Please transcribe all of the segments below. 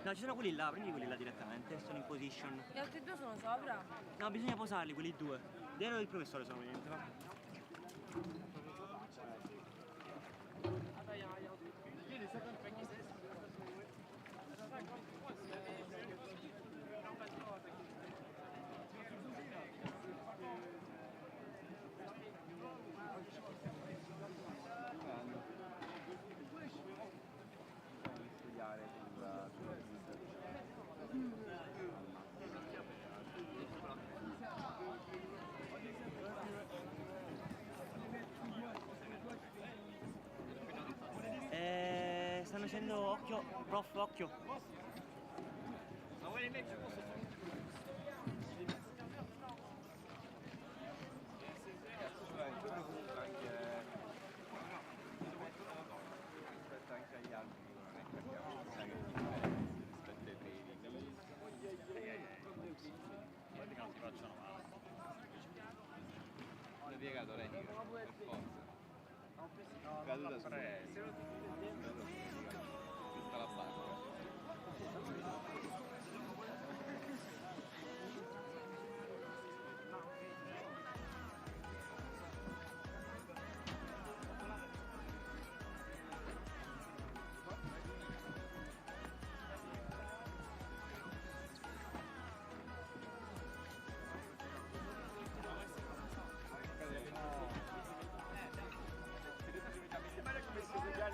No, ci sono quelli là, prendi quelli là direttamente, sono in position. Gli altri due sono sopra? No, bisogna posarli, quelli due. Dietro del professore sono niente, va. Stanno facendo occhio, prof, occhio. Ma vuoi mettere piegato lei, per forza. Caduta su tutta la barca.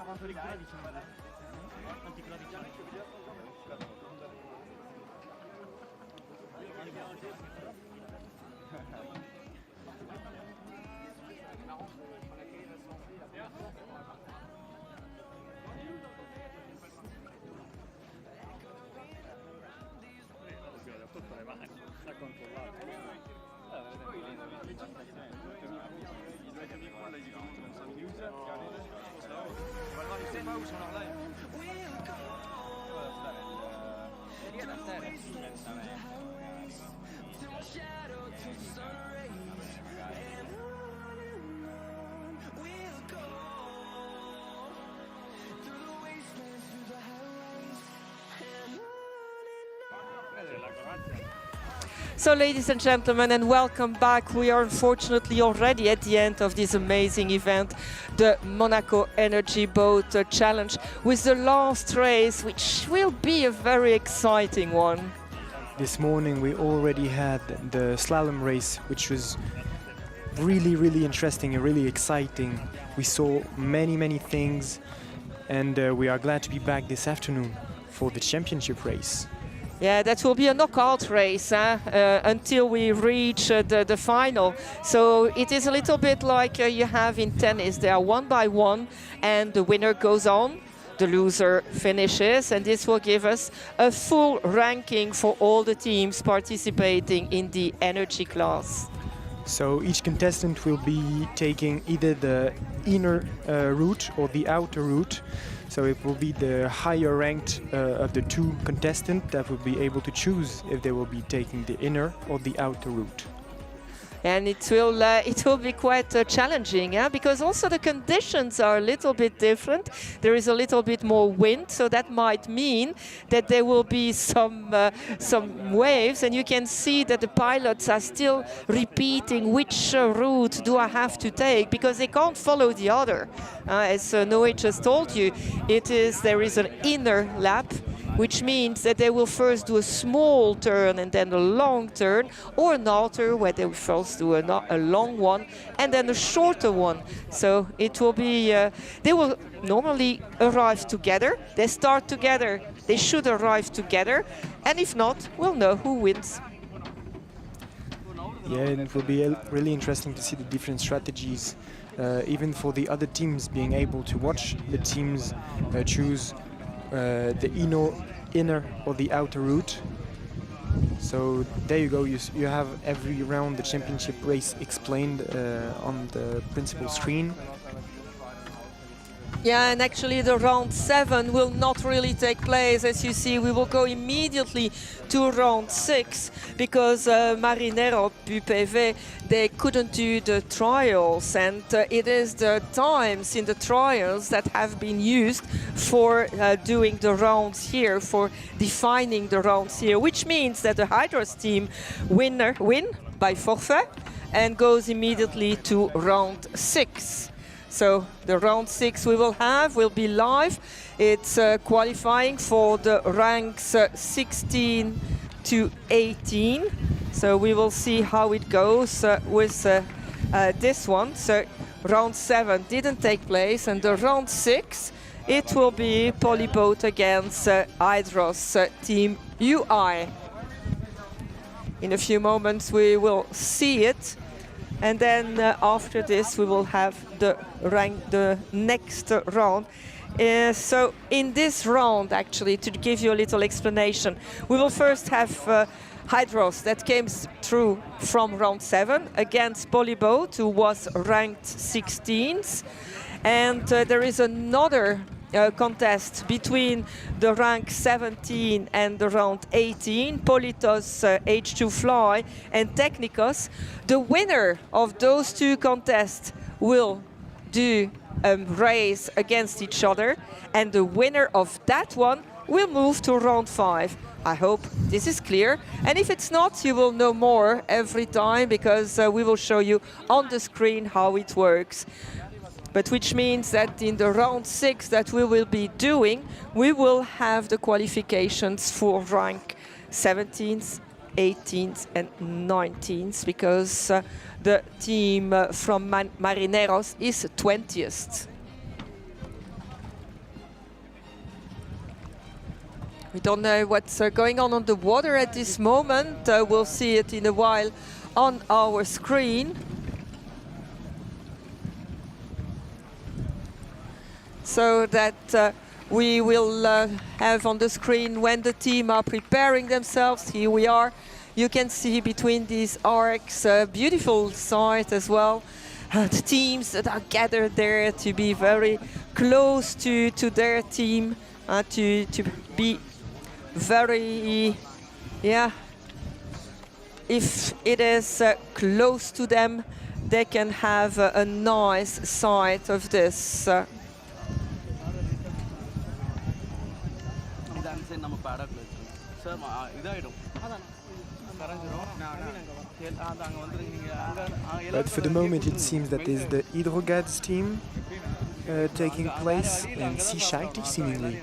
Quanto ricorda diciamo? Quanti gradi c'è? Sta controllato. So ladies and gentlemen, and welcome back. We are unfortunately already at the end of this amazing event, the Monaco Energy Boat Challenge, with the last race, which will be a very exciting one. This morning we already had the slalom race, which was really interesting and really exciting. We saw many things, and we are glad to be back this afternoon for the championship race. Yeah, that will be a knockout race until we reach the final. So it is a little bit like you have in tennis. They are one by one, and the winner goes on, the loser finishes, and this will give us a full ranking for all the teams participating in the energy class. So each contestant will be taking either the inner route or the outer route. So it will be the higher ranked of the two contestants that will be able to choose if they will be taking the inner or the outer route. And it will be quite challenging, because also the conditions are a little bit different. There is a little bit more wind, so that might mean that there will be some waves, and you can see that the pilots are still repeating which route do I have to take, because they can't follow the other. As Noé just told you, there is an inner lap, which means that they will first do a small turn and then a long turn, or an outer where they will first do a long one and then a shorter one. So it will be, they will normally arrive together, they start together, they should arrive together, and if not, we'll know who wins. Yeah, and it will be really interesting to see the different strategies, even for the other teams, being able to watch the teams choose the inner or the outer route. So there you go, you have every round the championship race explained on the principal screen. Yeah, and actually the round 7 will not really take place. As you see, we will go immediately to round 6 because Marinero PPV, they couldn't do the trials, and it is the times in the trials that have been used for doing the rounds here, for defining the rounds here, which means that the Hydros team win by forfeit and goes immediately to round 6. So the round 6 we will be live. It's qualifying for the ranks 16 to 18. So we will see how it goes with this one. So round 7 didn't take place, and the round 6, it will be polyboat against Hydros Team UI. In a few moments we will see it. And then after this, we will have the next round. So in this round, actually, to give you a little explanation, we will first have Hydros that came through from round 7 against Polyboat, who was ranked 16th. And there is another contest between the rank 17 and the round 18, Politos H2 Fly and Technicos. The winner of those two contests will do a race against each other, and the winner of that one will move to round 5. I hope this is clear, and if it's not, you will know more every time, because we will show you on the screen how it works. But which means that in the round 6 that we will be doing, we will have the qualifications for rank 17th, 18th and 19th, because the team from Marineros is 20th. We don't know what's going on the water at this moment. We'll see it in a while on our screen. So that we will have on the screen when the team are preparing themselves. Here we are. You can see between these arcs a beautiful sight as well. The teams that are gathered there to be very close to their team, to be very, yeah, if it is close to them, they can have a nice sight of this. But for the moment, it seems that is the Hydrogads team taking place, and Chaque seemingly.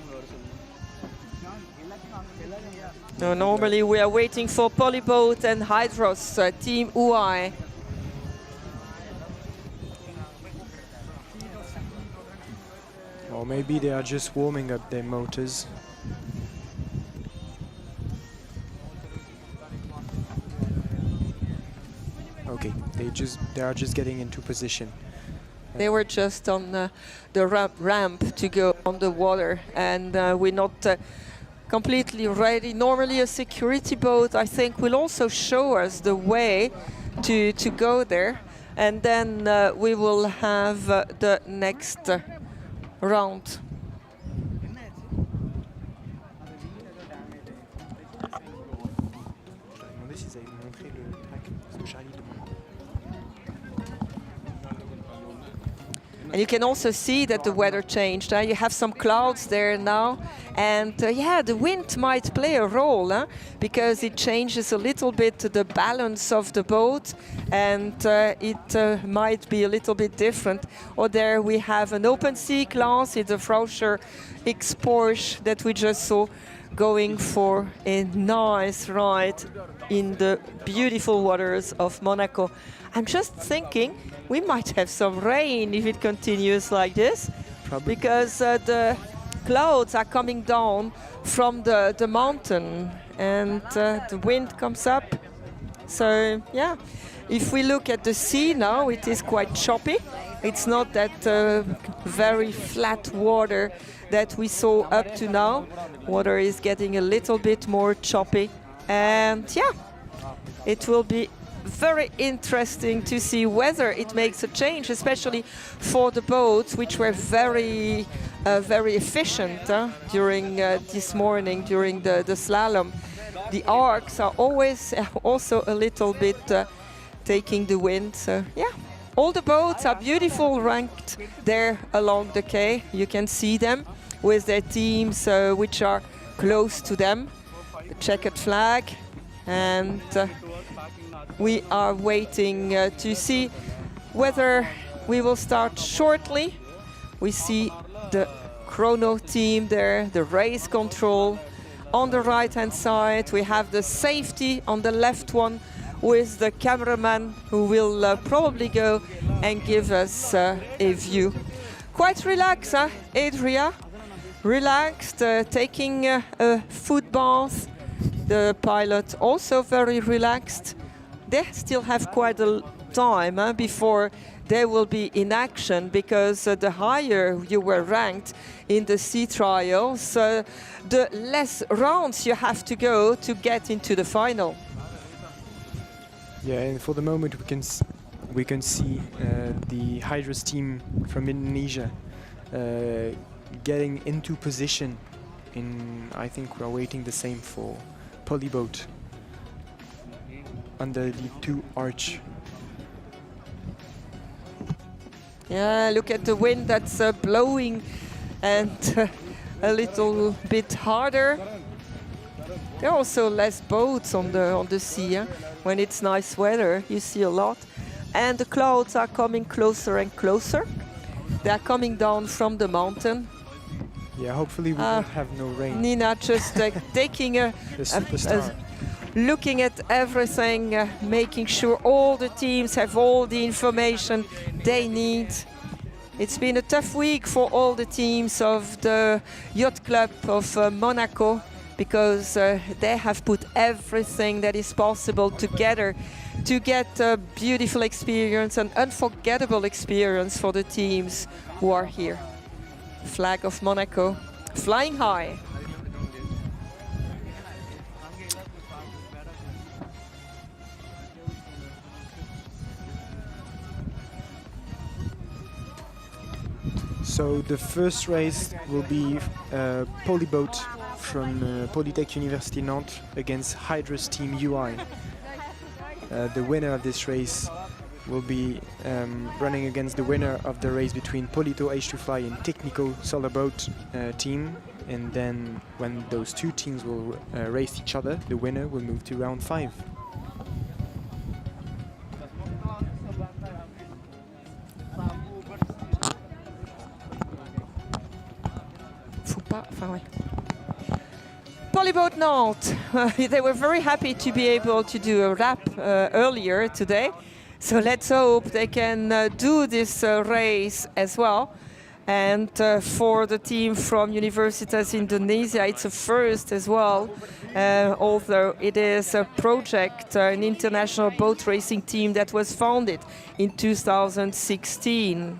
No, normally we are waiting for Polyboat and Hydros, Team UI. Or maybe they are just warming up their motors. Okay, they are just getting into position. They were just on the ramp to go on the water, and we're not completely ready. Normally a security boat, I think, will also show us the way to go there, and then we will have the next round. And you can also see that the weather changed. You have some clouds there now, and yeah, the wind might play a role, because it changes a little bit the balance of the boat, and it might be a little bit different. Or there we have an open sea class, it's a Frauscher X Porsche that we just saw, going for a nice ride in the beautiful waters of Monaco. I'm just thinking we might have some rain if it continues like this. Probably. Because the clouds are coming down from the mountain, and the wind comes up. So yeah, if we look at the sea now, it is quite choppy. It's not that very flat water that we saw up to now. Water is getting a little bit more choppy, and yeah, it will be very interesting to see whether it makes a change, especially for the boats, which were very efficient during this morning, during the slalom. The arcs are always also a little bit taking the wind. So yeah, all the boats are beautiful, ranked there along the quay. You can see them with their teams which are close to them. The checkered flag, and we are waiting to see whether we will start shortly. We see the chrono team there, the race control. On the right-hand side, we have the safety on the left one with the cameraman who will probably go and give us a view. Quite relaxed, huh, Adria? Relaxed, taking a foot bath. The pilot also very relaxed. They still have quite a time before they will be in action, because the higher you were ranked in the sea trials, the less rounds you have to go to get into the final. Yeah, and for the moment we can see the Hydros team from Indonesia getting into position. I think we're waiting the same for Polyboat under the 2 arch. Yeah, look at the wind that's blowing, and a little bit harder. There are also less boats on the sea. When it's nice weather, you see a lot. And the clouds are coming closer and closer. They are coming down from the mountain. Yeah, hopefully we won't have no rain. Nina just taking a superstar. Looking at everything, making sure all the teams have all the information they need. It's been a tough week for all the teams of the yacht club of Monaco, because they have put everything that is possible together to get a beautiful experience, an unforgettable experience for the teams who are here. Flag of Monaco, flying high. So the first race will be Polyboat from Polytech University Nantes against Hydros Team UI. The winner of this race will be running against the winner of the race between Polito H2Fly and Technico Solar Boat team. And then when those two teams will race each other, the winner will move to round 5. Polyboat Nantes, they were very happy to be able to do a wrap earlier today. So let's hope they can do this race as well. And for the team from Universitas Indonesia, it's a first as well, although it is a project, an international boat racing team that was founded in 2016.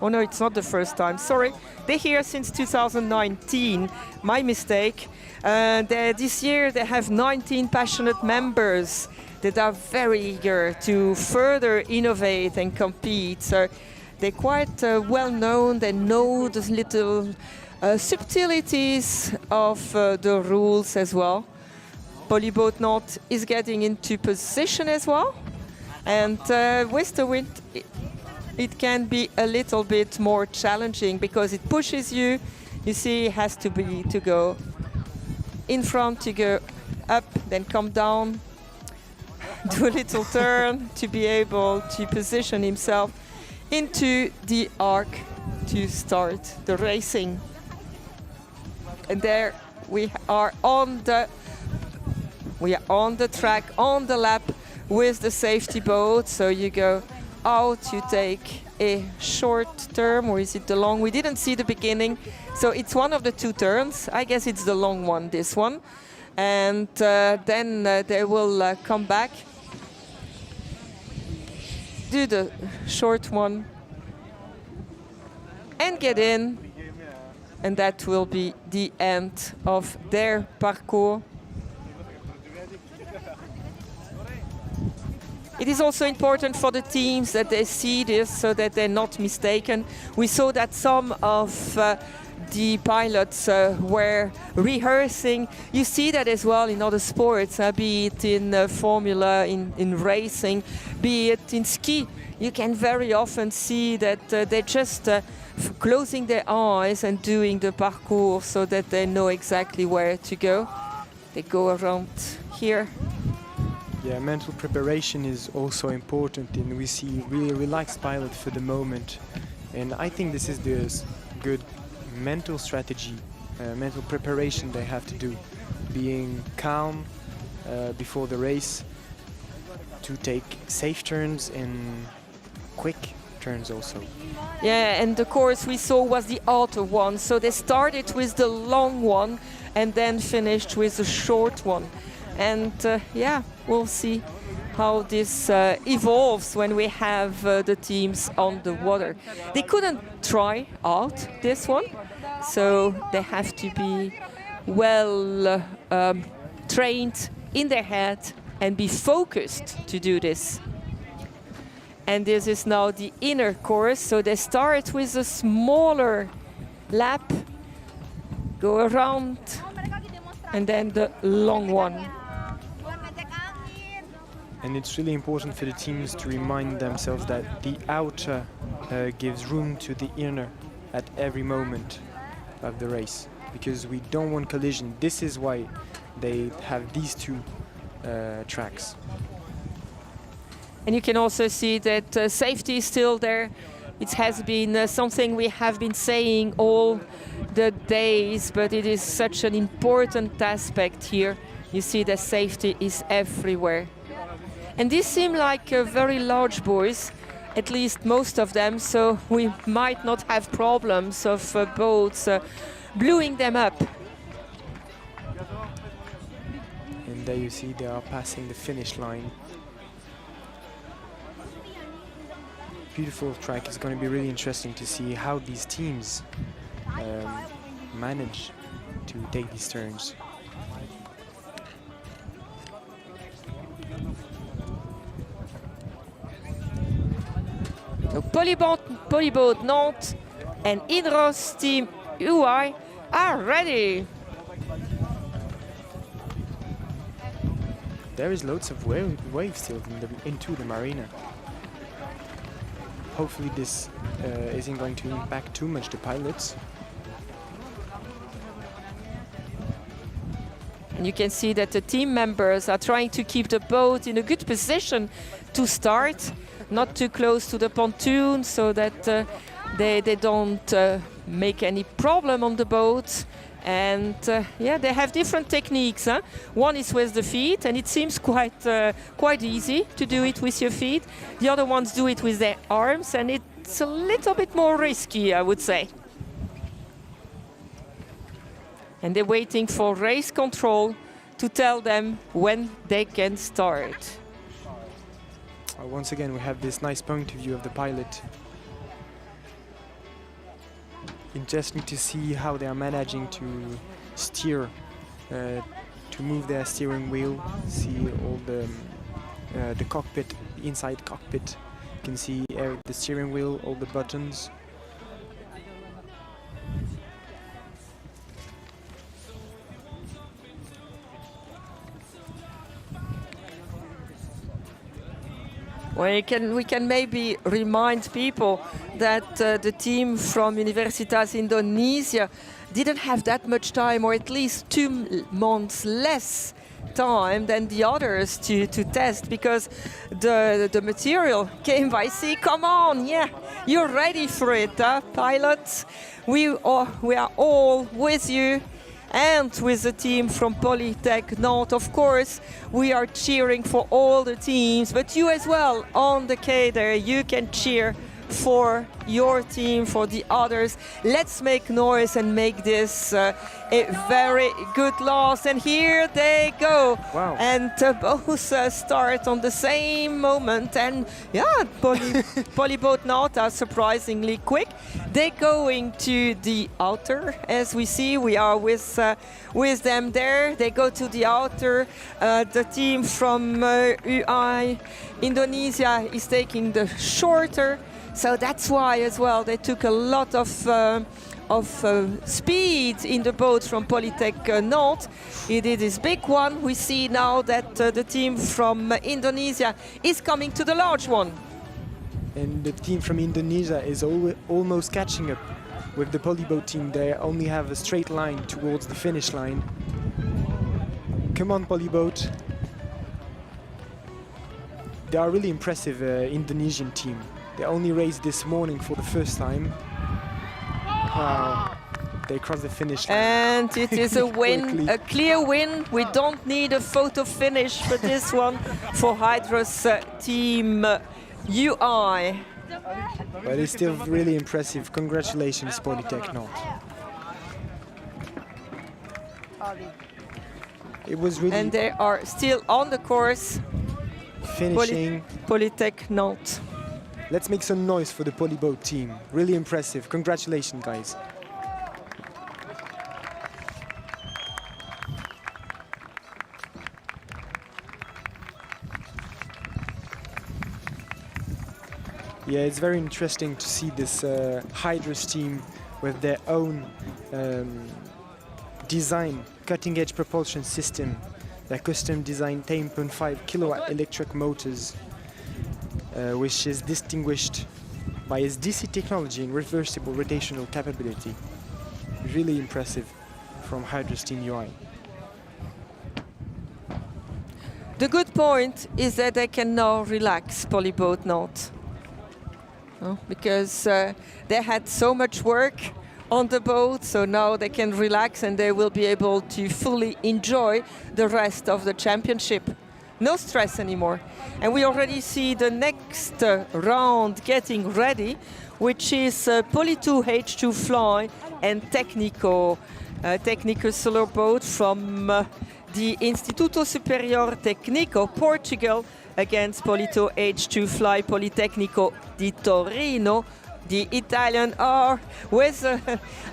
Oh no, it's not the first time, sorry. They're here since 2019, my mistake. This year they have 19 passionate members that are very eager to further innovate and compete. So they're quite well known, they know the little subtleties of the rules as well. Polyboat Nantes is getting into position as well. And with the wind, it can be a little bit more challenging because it pushes you. You see, it has to go in front, to go up, then come down, do a little turn to be able to position himself into the arc to start the racing. And there we are on the track, on the lap with the safety boat. So you go out, you take a short turn, or is it the long? We didn't see the beginning, so it's one of the two turns. I guess it's the long one, this one. And then they will come back, do the short one, and get in. And that will be the end of their parcours. It is also important for the teams that they see this so that they're not mistaken. We saw that some of the pilots were rehearsing. You see that as well in other sports, be it in formula, in racing, be it in ski. You can very often see that they're just closing their eyes and doing the parcours so that they know exactly where to go. They go around here. Yeah, mental preparation is also important, and we see really relaxed pilot for the moment. And I think this is the good mental strategy, mental preparation they have to do. Being calm before the race, to take safe turns and quick turns also. Yeah, and the course we saw was the outer one. So they started with the long one and then finished with the short one. And yeah, we'll see how this evolves when we have the teams on the water. They couldn't try out this one, so they have to be well trained in their head and be focused to do this. And this is now the inner course, so they start with a smaller lap, go around, and then the long one. And it's really important for the teams to remind themselves that the outer gives room to the inner at every moment of the race, because we don't want collision. This is why they have these two tracks. And you can also see that safety is still there. It has been something we have been saying all the days, but it is such an important aspect here. You see that safety is everywhere. And these seem like very large boys, at least most of them, so we might not have problems of boats blowing them up. And there you see they are passing the finish line. Beautiful track. It's going to be really interesting to see how these teams manage to take these turns. So Polyboat Nantes and Hydros Team UI are ready. There is loads of waves still into the marina. Hopefully this isn't going to impact too much the pilots. And you can see that the team members are trying to keep the boat in a good position to start, not too close to the pontoon so that they don't make any problem on the boat. And yeah, they have different techniques. Huh? One is with the feet, and it seems quite easy to do it with your feet. The other ones do it with their arms, and it's a little bit more risky, I would say. And they're waiting for race control to tell them when they can start. Once again, we have this nice point of view of the pilot. Interesting to see how they are managing to steer, to move their steering wheel. See all the cockpit, the inside cockpit. You can see the steering wheel, all the buttons. Well, we can maybe remind people that the team from Universitas Indonesia didn't have that much time, or at least 2 months less time than the others to test, because the material came by sea. Come on, yeah, you're ready for it, huh, pilots? We are all with you. And with the team from Polytech Nantes, of course, we are cheering for all the teams, but you as well on the quay there, you can cheer for your team, for the others. Let's make noise and make this a very good loss. And here they go. Wow. And both start on the same moment. And yeah, Polyboat Nantes are surprisingly quick. They're going to the outer. As we see, we are with them there. They go to the outer. The team from UI Indonesia is taking the shorter. So that's why as well they took a lot of speed in the boat from Polytech Nantes. He did his big one. We see now that the team from Indonesia is coming to the large one. And the team from Indonesia is almost catching up with the Polyboat team. They only have a straight line towards the finish line. Come on, Polyboat. They are really impressive Indonesian team. They only raced this morning for the first time. Wow. They crossed the finish line. And it is a win, a clear win. We don't need a photo finish for this one for Hydra's team UI. But it's still really impressive. Congratulations, Polytech Nantes. It was really... And they are still on the course. Finishing. Polytech Nantes. Let's make some noise for the Polyboat team. Really impressive. Congratulations, guys. Yeah, it's very interesting to see this Hydra's team with their own design, cutting-edge propulsion system, their custom-designed 10.5 kilowatt electric motors, which is distinguished by its DC technology and reversible rotational capability. Really impressive from Hydra's team UI. The good point is that they can now relax, Polyboat Nantes. Because they had so much work on the boat, so now they can relax and they will be able to fully enjoy the rest of the championship. No stress anymore. And we already see the next round getting ready, which is Poly2 H2 Fly and Técnico solar boat from the Instituto Superior Técnico, Portugal, against Poly2 H2 Fly Politecnico di Torino. The Italian are with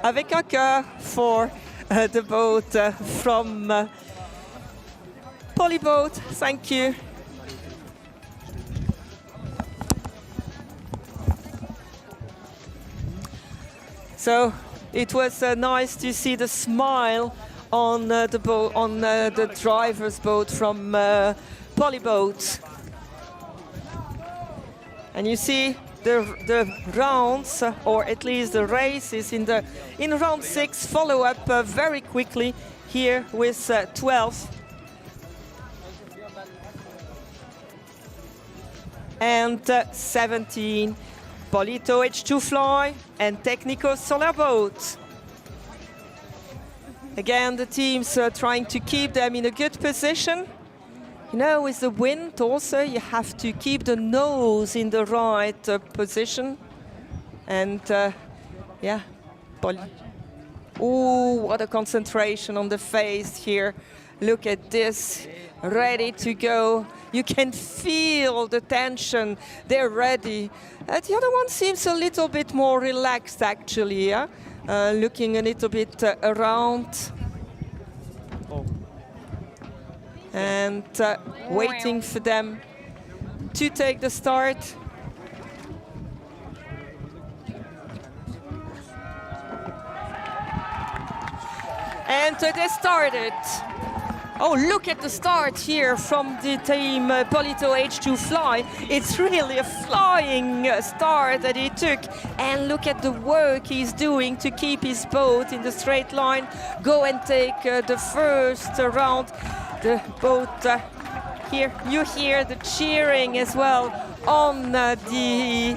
avec un cœur for the boat from Polyboat. Thank you. So it was nice to see the smile on the boat, on the driver's boat from Polyboat. And you see the rounds, or at least the races in round 6 follow up very quickly here with 12. And 17, Poly2 H2 Fly and Técnico Solar Boat. Again, the teams trying to keep them in a good position. You know, with the wind also, you have to keep the nose in the right position. And yeah, ooh, what a concentration on the face here. Look at this, ready to go. You can feel the tension, they're ready. The other one seems a little bit more relaxed actually, yeah? Looking a little bit around. And waiting for them to take the start. And they started. Oh, look at the start here from the team Poly2 H2 Fly. It's really a flying start that he took. And look at the work he's doing to keep his boat in the straight line. Go and take the first round. The boat here, you hear the cheering as well on the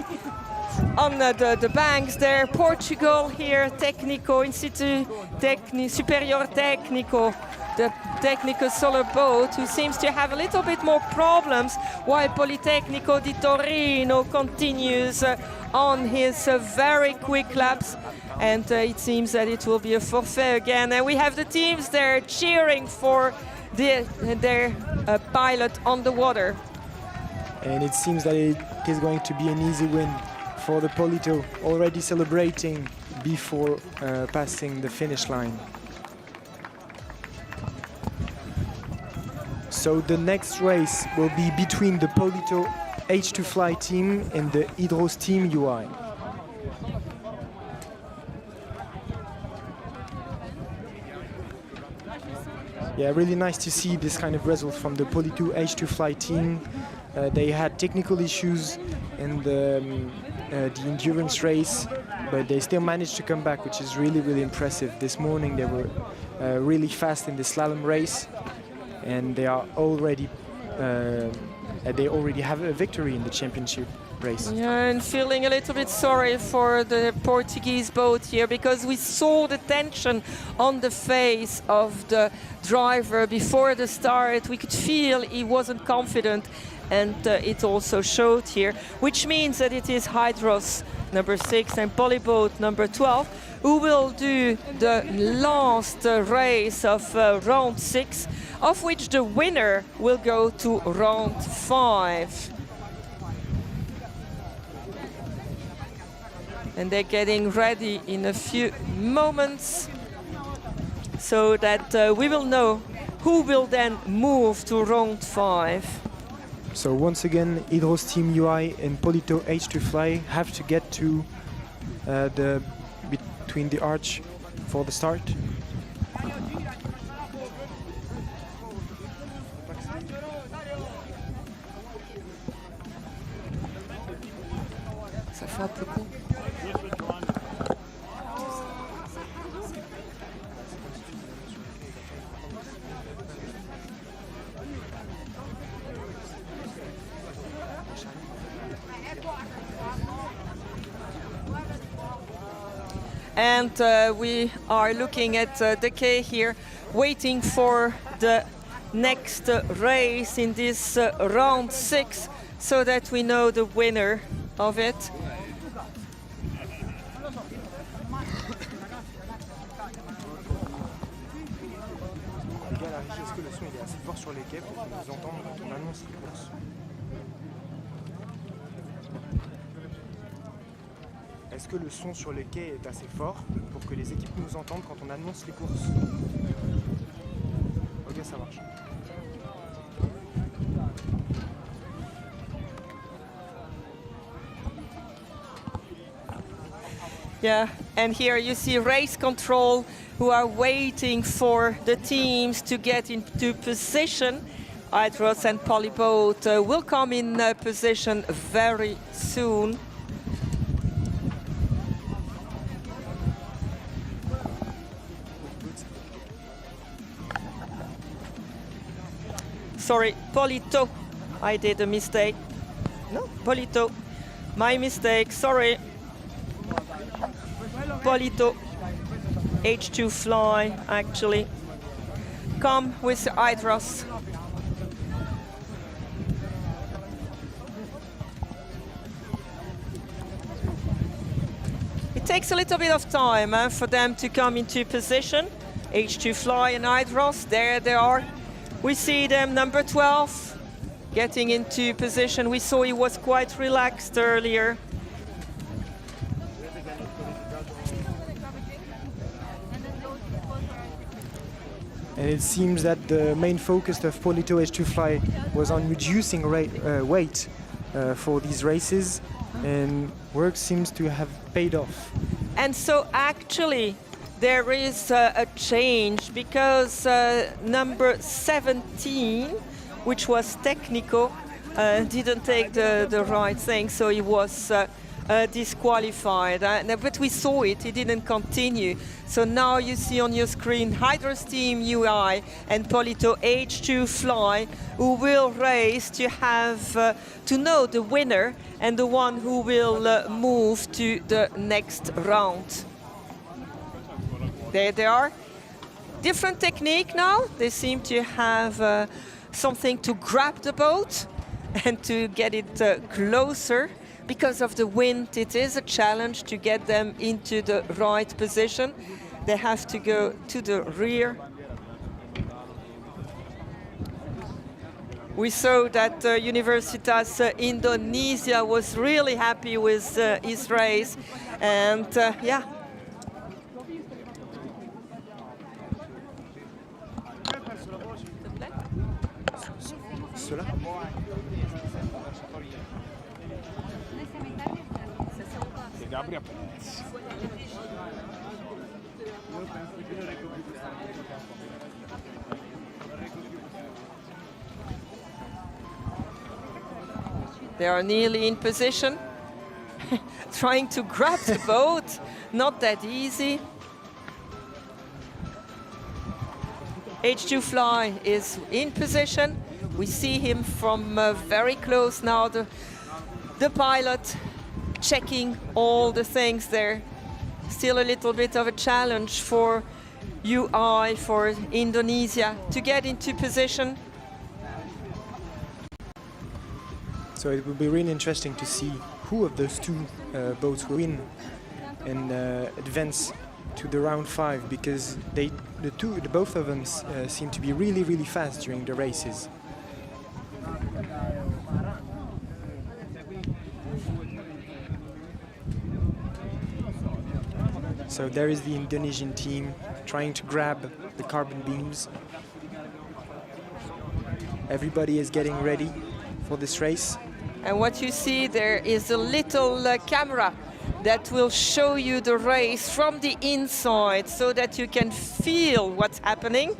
banks there. Portugal here, Técnico, Instituto Superior Técnico the Tecnico Solar Boat, who seems to have a little bit more problems, while Politecnico di Torino continues on his very quick laps. And it seems that it will be a forfait again. And we have the teams there cheering for their pilot on the water. And it seems that it is going to be an easy win for the Polito, already celebrating before passing the finish line. So the next race will be between the Polito H2 Fly team and the Hydros team UI. Yeah, really nice to see this kind of result from the Polito H2 Fly team. They had technical issues in the endurance race, but they still managed to come back, which is really, really impressive. This morning they were really fast in the slalom race, and they are already they already have a victory in the championship race. Yeah, and feeling a little bit sorry for the Portuguese boat here, because we saw the tension on the face of the driver before the start. We could feel he wasn't confident, and it also showed here, which means that it is Hydros number 6 and Polyboat number 12 who will do the last race of round 6, of which the winner will go to round 5. And they're getting ready in a few moments, so that we will know who will then move to round 5. So once again, Hydros Team UI and Polito H2 Fly have to get to between the arch for the start. Ça fait un peu con. And we are looking at the quay here, waiting for the next race in this round 6, so that we know the winner of it. Est-ce que le son sur les quais est assez fort pour que les équipes nous entendent quand on annonce les courses? Ok, ça marche. Yeah, and here you see race control who are waiting for the teams to get into position. Hydros and Polyboat will come in position very soon. Sorry, Polito, I did a mistake. No, Polito, my mistake, sorry. Polito, H2 Fly, actually. Come with Hydros. It takes a little bit of time for them to come into position. H2 Fly and Hydros, there they are. We see them, number 12, getting into position. We saw he was quite relaxed earlier. And it seems that the main focus of Polito H2 Fly was on reducing weight for these races, and work seems to have paid off. And so actually, there is a change, because number 17, which was Tecnico, didn't take the right thing, so he was disqualified. But we saw it, he didn't continue. So now you see on your screen Hydros Team UI and Polito H2 Fly, who will race to have to know the winner and the one who will move to the next round. There they are. different technique now. They seem to have something to grab the boat and to get it closer. Because of the wind, it is a challenge to get them into the right position. They have to go to the rear. We saw that Universitas Indonesia was really happy with his race, and yeah. They are nearly in position, trying to grab the boat. Not that easy. H2 Fly is in position. We see him from very close now, the pilot checking all the things there. Still a little bit of a challenge for UI, for Indonesia, to get into position. So it will be really interesting to see who of those two boats will win and advance to the round 5, because both of them seem to be really, really fast during the races. So there is the Indonesian team trying to grab the carbon beams. Everybody is getting ready for this race. And what you see there is a little camera that will show you the race from the inside, so that you can feel what's happening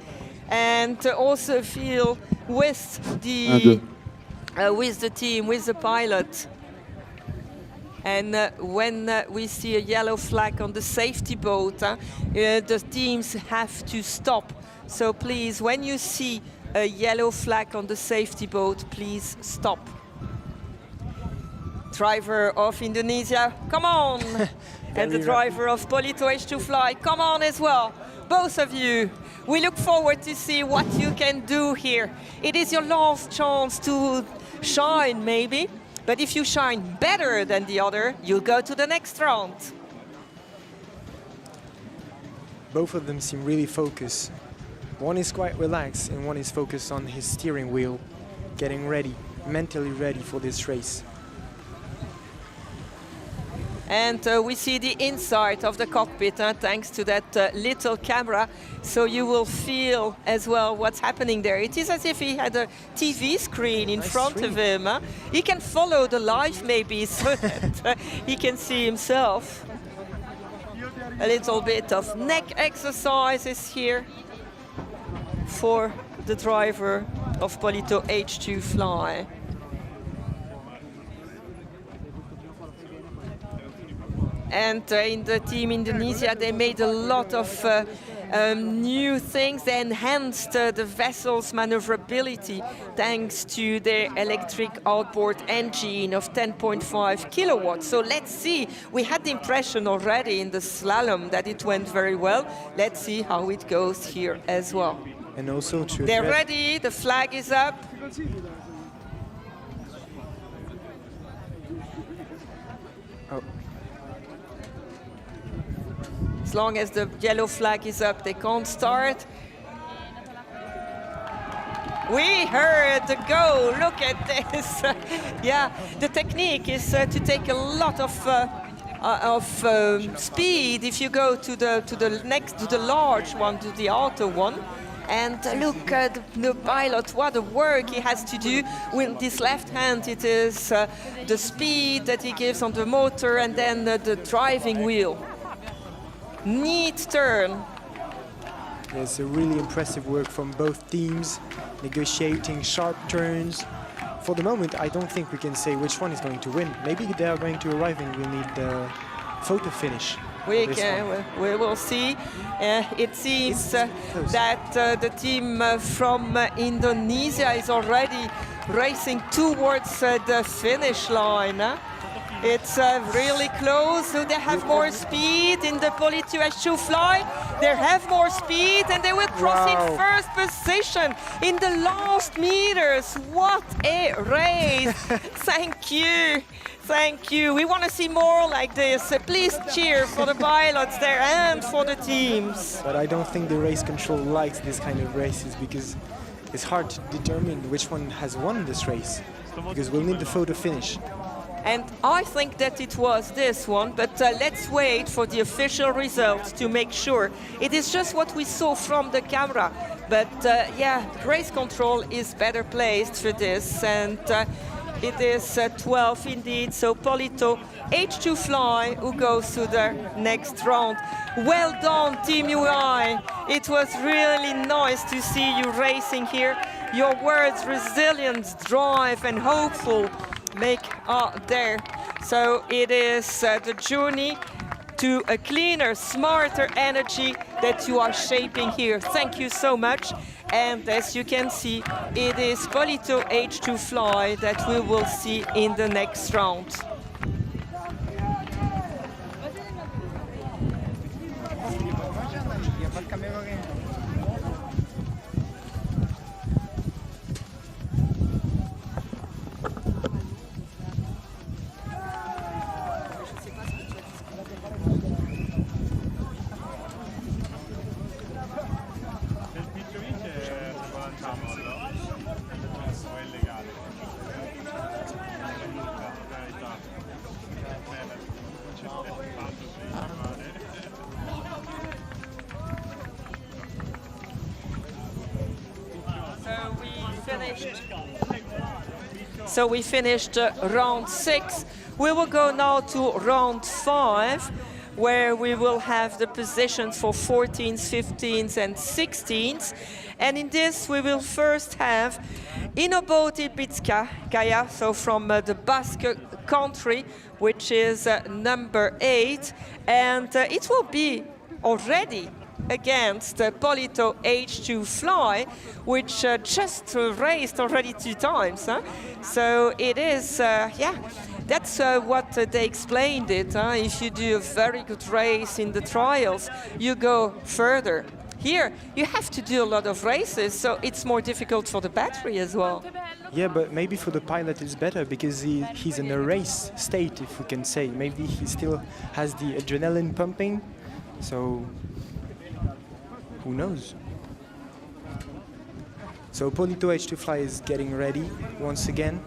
and also feel with the team, with the pilot. And when we see a yellow flag on the safety boat, the teams have to stop. So please, when you see a yellow flag on the safety boat, please stop. Driver of Indonesia, come on! And the driver of Polito H2 Fly, come on as well. Both of you. We look forward to see what you can do here. It is your last chance to shine, maybe. But if you shine better than the other, you'll go to the next round. Both of them seem really focused. One is quite relaxed and one is focused on his steering wheel, getting ready, mentally ready for this race. And we see the inside of the cockpit, thanks to that little camera, so you will feel as well what's happening there. It is as if he had a TV screen in front of him. He can follow the live maybe, so that he can see himself. A little bit of neck exercises here for the driver of Polito H2 Fly. And in the team Indonesia, they made a lot of new things. They enhanced the vessel's maneuverability thanks to their electric outboard engine of 10.5 kilowatts. So let's see. We had the impression already in the slalom that it went very well. Let's see how it goes here as well. And also they're ready. The flag is up. Oh. As long as the yellow flag is up, they can't start. We heard the go. Look at this. Yeah, the technique is to take a lot of speed if you go to the large one, to the outer one. And look at the pilot, what a work he has to do with this left hand. It is the speed that he gives on the motor and then the driving wheel. Neat turn. It's a really impressive work from both teams, negotiating sharp turns. For the moment, I don't think we can say which one is going to win. Maybe they are going to arrive and we'll need the photo finish. We will see. It seems that the team from Indonesia is already racing towards the finish line. It's really close. So they have more speed in the Polito H2 Fly. They have more speed and they will cross in first position in the last meters. What a race. Thank you. Thank you. We want to see more like this. Please cheer for the pilots there and for the teams. But I don't think the race control likes this kind of races because it's hard to determine which one has won this race because we'll need the photo finish. And I think that it was this one, but let's wait for the official results to make sure. It is just what we saw from the camera. But yeah, race control is better placed for this. And it is 12 indeed, so Polito H2 Fly who goes to the next round. Well done, Team UI. It was really nice to see you racing here. Your words, resilience, drive and hopeful make there. So it is the journey to a cleaner, smarter energy that you are shaping here. Thank you so much. And as you can see, it is Polito H2 Fly that we will see in the next round. So we finished round 6. We will go now to round 5, where we will have the positions for 14s, 15s, and 16s. And in this, we will first have Inoboti Bitskaya, so from the Basque country, which is number 8. And it will be already against Polito H2 Fly, which just raced already 2 times. Huh? So it is, yeah, that's what they explained it. If you do a very good race in the trials, you go further. Here, you have to do a lot of races, so it's more difficult for the battery as well. Yeah, but maybe for the pilot it's better because he's in a race state, if we can say. Maybe he still has the adrenaline pumping, so who knows? So Polito H2 Fly is getting ready once again.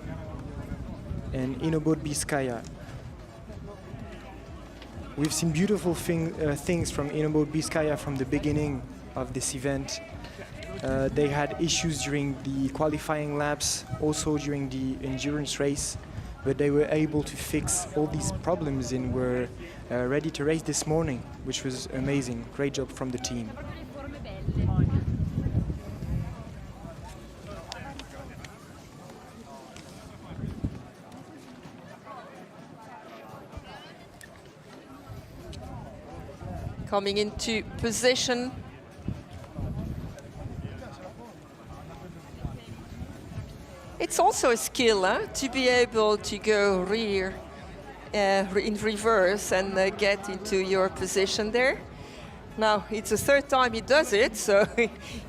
And Inobot Biskaya. We've seen beautiful things from Inobot Biskaya from the beginning of this event. They had issues during the qualifying laps, also during the endurance race, but they were able to fix all these problems and were ready to race this morning, which was amazing. Great job from the team. Coming into position. It's also a skill to be able to go rear in reverse and get into your position there. Now, it's the 3rd time he does it, so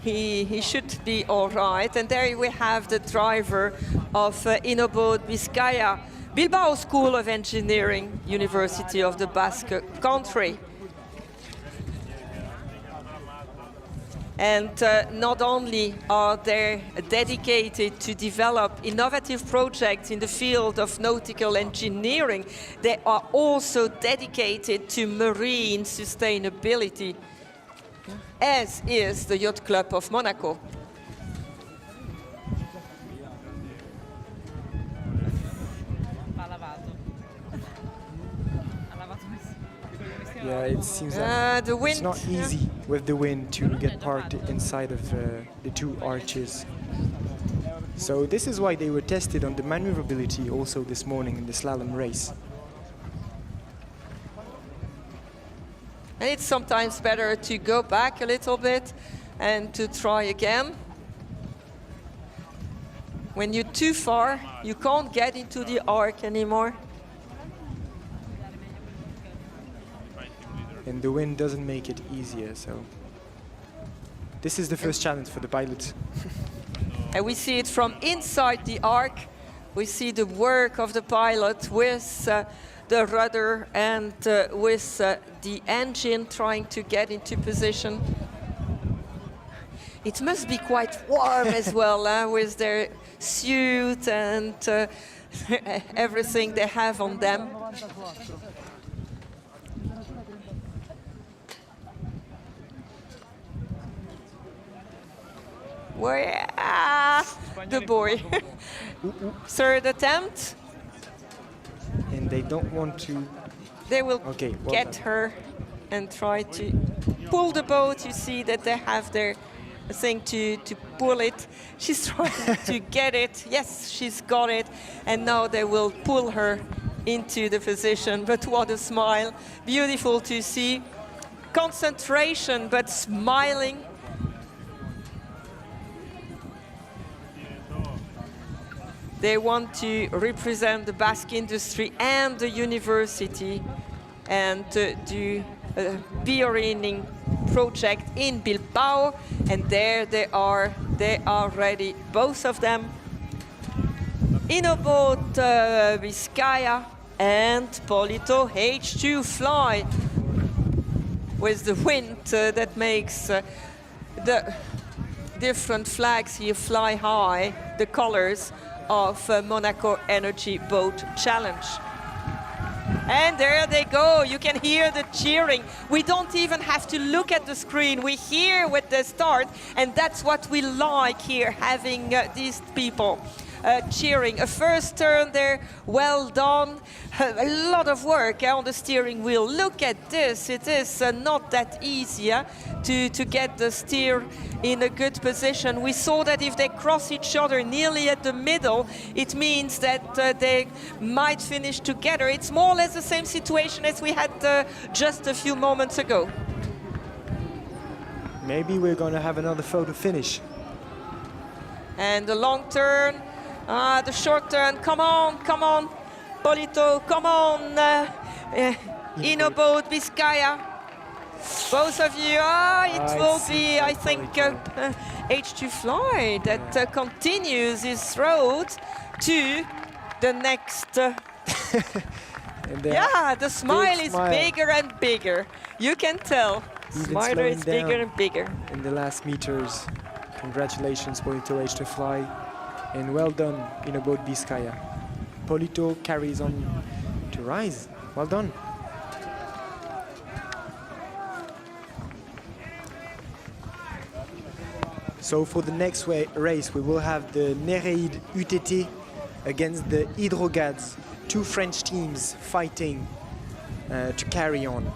he should be all right. And there we have the driver of Inobot Biskaya, Bilbao School of Engineering, University of the Basque Country. And not only are they dedicated to develop innovative projects in the field of nautical engineering, they are also dedicated to marine sustainability, as is the Yacht Club of Monaco. Yeah, it seems like it's not easy with the wind to get parked inside of the 2 arches. So this is why they were tested on the maneuverability also this morning in the slalom race. And it's sometimes better to go back a little bit and to try again. When you're too far, you can't get into the arc anymore. and the wind doesn't make it easier. So this is the first challenge for the pilots. And we see it from inside the arc. We see the work of the pilot with the rudder and with the engine trying to get into position. It must be quite warm as well, with their suit and everything they have on them. The boy. Third attempt. And they don't want to... They will Okay, well get done. her and try to pull the boat. You see that they have their thing to pull it. She's trying to get it. Yes, she's got it. And now they will pull her into the position. But what a smile. Beautiful to see. Concentration, but smiling. They want to represent the Basque industry and the university and do a beer-inning project in Bilbao. And there they are ready, both of them. Boat Vizcaya and Polito H2 Fly with the wind that makes the different flags here fly high, the colors of Monaco Energy Boat Challenge. And there they go. You can hear the cheering. We don't even have to look at the screen. We hear with the start, and that's what we like here, having these people cheering. A first turn there, well done. A lot of work on the steering wheel. Look at this. It is not that easy to get the steer in a good position. We saw that if they cross each other nearly at the middle, it means that they might finish together. It's more or less the same situation as we had just a few moments ago. Maybe we're going to have another photo finish. And the long turn, the short turn, come on, Polito, come on, Boat Vizcaya. Both of you, it will be, I think, H2 Fly that continues his road to the next. Yeah, the smile is bigger and bigger. You can tell. Smile is bigger and bigger. In the last meters, congratulations, Polito H2 Fly, and well done, Boat Vizcaya. Polito carries on to rise. Well done. So for the next race, we will have the Nereide UTT against the Hydrogads, two French teams fighting to carry on.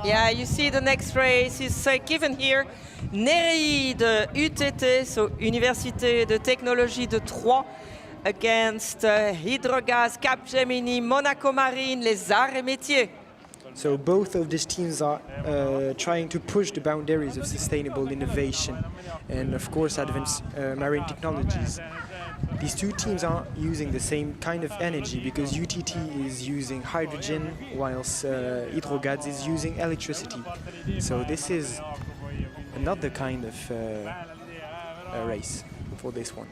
Yeah, you see the next race is given here. Nereide UTT, so Université de Technologie de Troyes, against Hydrogas, Capgemini, Monaco Marine, Les Arts et Métiers. So both of these teams are trying to push the boundaries of sustainable innovation and, of course, advanced marine technologies. These two teams are using the same kind of energy because UTT is using hydrogen whilst Hydrogads is using electricity. So this is another kind of race for this one.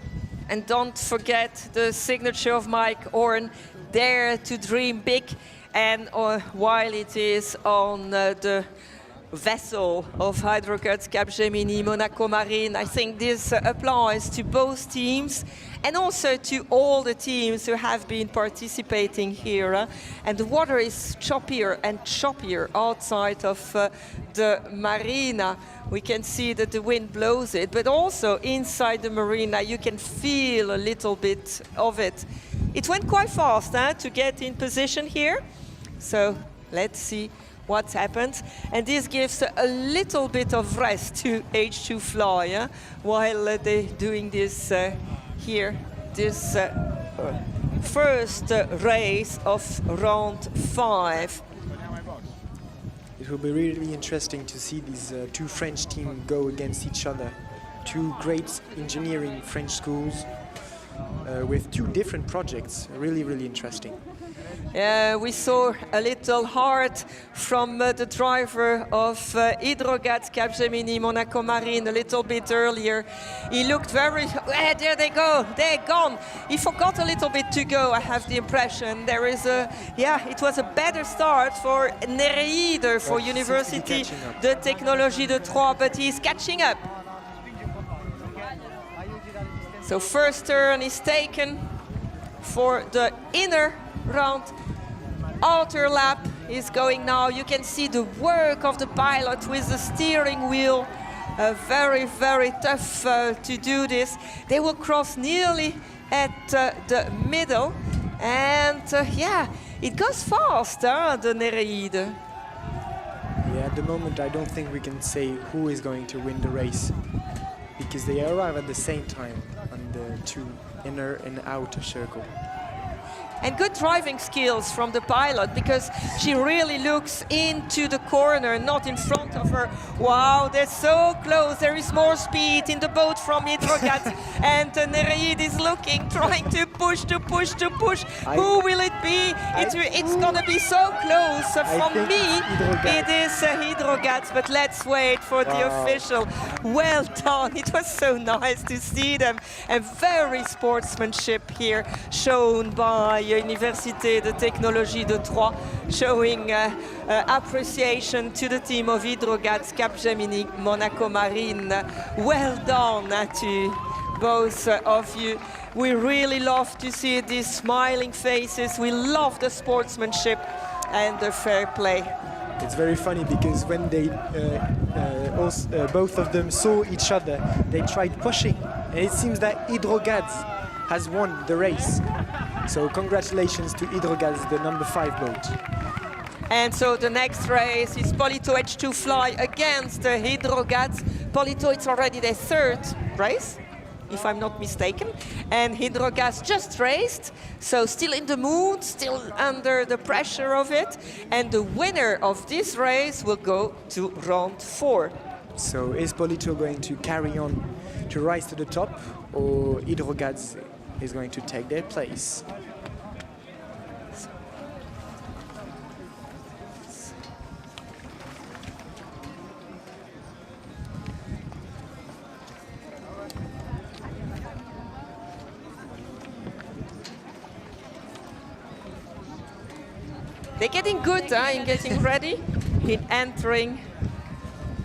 And don't forget the signature of Mike Orn, Dare to Dream Big. And while it is on the vessel of Hydrogads, Capgemini, Monaco Marine, I think this applies to both teams and also to all the teams who have been participating here. And the water is choppier and choppier outside of the marina. We can see that the wind blows it, but also inside the marina you can feel a little bit of it. It went quite fast to get in position here. So let's see what happens. And this gives a little bit of rest to H2 Fly while they're doing this here, this first race of round 5. It will be really interesting to see these two French teams go against each other. Two great engineering French schools with two different projects. Really, really interesting. We saw a little heart from the driver of Hydrogat Capgemini Monaco Marine a little bit earlier. He looked very, there they go, they're gone. He forgot a little bit to go, I have the impression. There is a, it was a better start for Nereide, for University de Technologie de Troyes, but he's catching up. So first turn is taken for the inner round. Outer lap is going now. You can see the work of the pilot with the steering wheel. Very, very tough to do this. They will cross nearly at the middle. And it goes fast, the Nereide. Yeah, at the moment I don't think we can say who is going to win the race, because they arrive at the same time on the two inner and outer circle. And good driving skills from the pilot, because she really looks into the corner, not in front of her. Wow, they're so close. There is more speed in the boat from Hydrogat. And Nereide is looking, trying to push. Who will it be? It's going to be so close. For me, it is Hydrogat, but let's wait for the official. Well done. It was so nice to see them. And very sportsmanship here shown by Université de Technologie de Troyes, showing appreciation to the team of Hydrogat Capgemini Monaco Marine. Well done to both of you. We really love to see these smiling faces. We love the sportsmanship and the fair play. It's very funny because when they both of them saw each other, they tried pushing, and it seems that Hydrogat has won the race. So congratulations to Hydrogat, the number 5 boat. And so the next race is Polito H2 Fly against Hydrogat. Polito, it's already their 3rd race, if I'm not mistaken. And Hydrogat just raced, so still in the mood, still under the pressure of it. And the winner of this race will go to round 4. So is Polito going to carry on to rise to the top, or Hydrogat is going to take their place? They're getting good in getting ready, in entering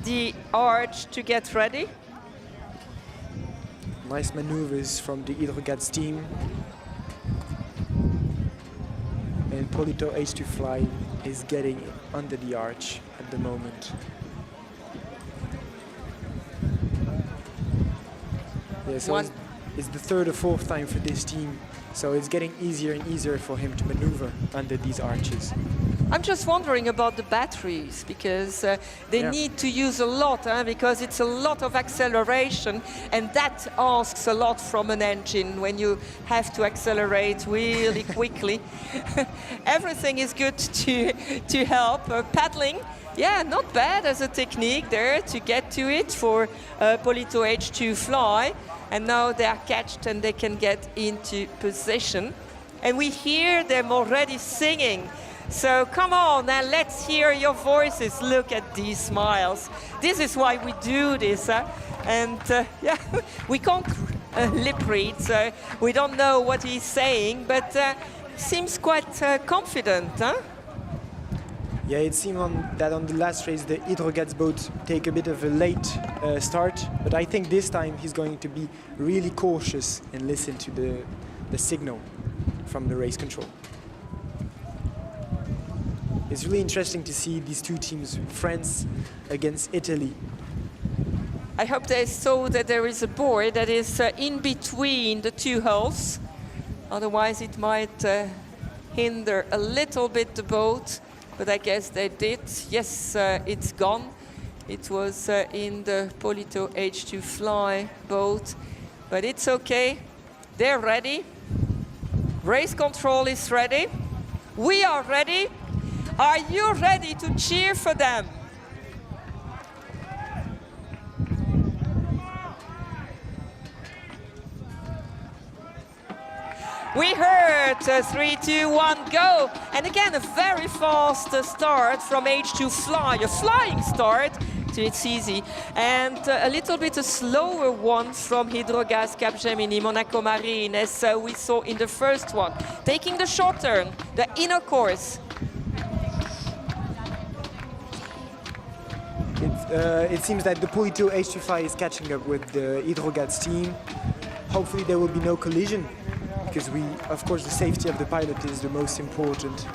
the arch to get ready. Nice maneuvers from the Hydrogat team. And Polito H2 Fly is getting under the arch at the moment. Yeah, so it's the 3rd or 4th time for this team, so it's getting easier and easier for him to maneuver under these arches. I'm just wondering about the batteries, because they need to use a lot, because it's a lot of acceleration, and that asks a lot from an engine when you have to accelerate really quickly. Everything is good to help. Paddling, not bad as a technique there to get to it for Polito H2 Fly. And now they are catched and they can get into position. And we hear them already singing. So come on, now let's hear your voices. Look at these smiles. This is why we do this. And we can't lip read, so we don't know what he's saying, but seems quite confident, huh? Yeah, it seemed that on the last race, the Hydrogat's boat take a bit of a late start, but I think this time he's going to be really cautious and listen to the signal from the race control. It's really interesting to see these two teams, France against Italy. I hope they saw that there is a board that is in between the two hulls. Otherwise it might hinder a little bit the boat. but I guess they did. Yes, it's gone. It was in the Polito H2 Fly boat, but it's okay. They're ready. Race control is ready. We are ready. Are you ready to cheer for them? We heard 3, 2, 1, go. And again, a very fast start from H2 Fly, a flying start. So it's easy. And a little bit a slower one from Hydrogas Capgemini, Monaco Marina, as we saw in the first one. Taking the short turn, the inner course. It seems that the Polito H2 Fly is catching up with the Hydrogas team. Hopefully there will be no collision, because of course, the safety of the pilot is the most important.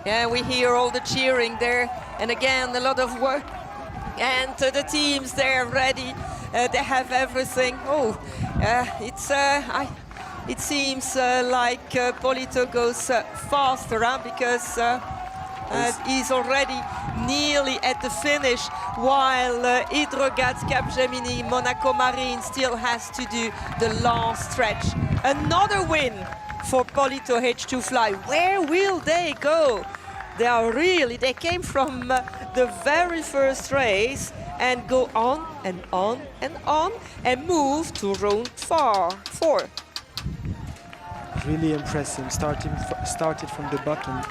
Yeah, we hear all the cheering there, and again, a lot of work. And the teams, they're ready. They have everything. Oh, it seems like Polito goes faster, because he's already nearly at the finish, while Hydrogas Capgemini Monaco Marine still has to do the last stretch. Another win for Polito H2 Fly. Where will they go? They came from the very first race and go on and on and on and move to round 4. Really impressive, started from the bottom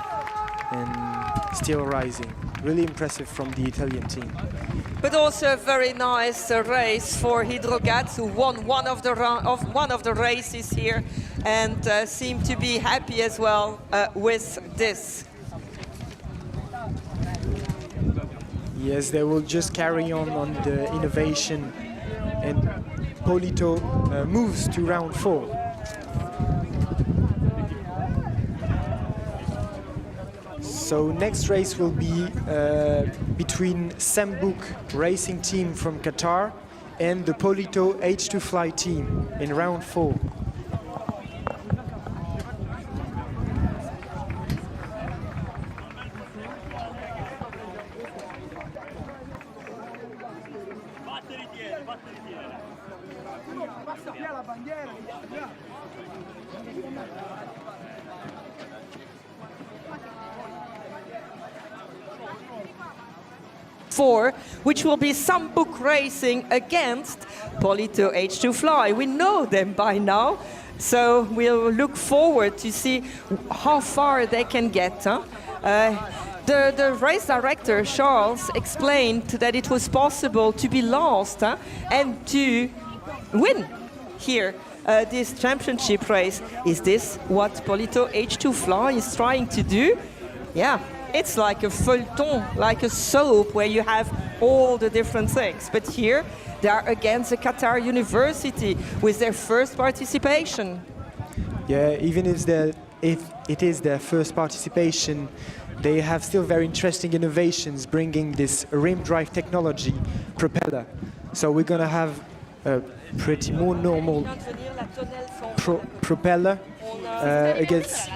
and still rising. Really impressive from the Italian team. But also a very nice race for Hydrogas, who won one of the races here and seemed to be happy as well with this. Yes, they will just carry on the innovation, and Polito moves to round 4. So next race will be between Sembuk Racing Team from Qatar and the Polito H2 Fly team in round 4. Which will be Sembuk Racing against Polito H2 Fly. We know them by now, so we'll look forward to see how far they can get. The race director, Charles, explained that it was possible to be last and to win here this championship race. Is this what Polito H2 Fly is trying to do? Yeah. It's like a feuilleton, like a soap where you have all the different things. But here, they are against the Qatar University with their first participation. Yeah, even if it is their first participation, they have still very interesting innovations, bringing this rim drive technology propeller. So we're going to have a pretty more normal propeller against...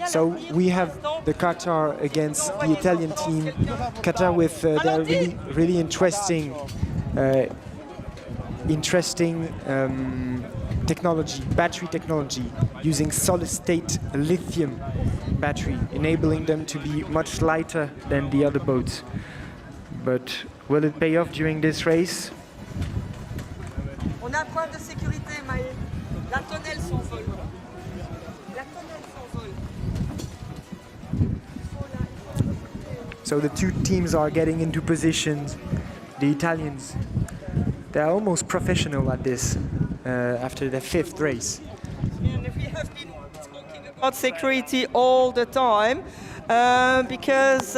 So we have the Qatar against the Italian team. Qatar with their really interesting technology, battery technology, using solid-state lithium battery, enabling them to be much lighter than the other boats. But will it pay off during this race? On a un point de sécurité, Maë. La tonnelle s'envole. La tonnelle s'envole. So the two teams are getting into positions. The Italians, they're almost professional at this after their 5th race. And we have been talking about security all the time because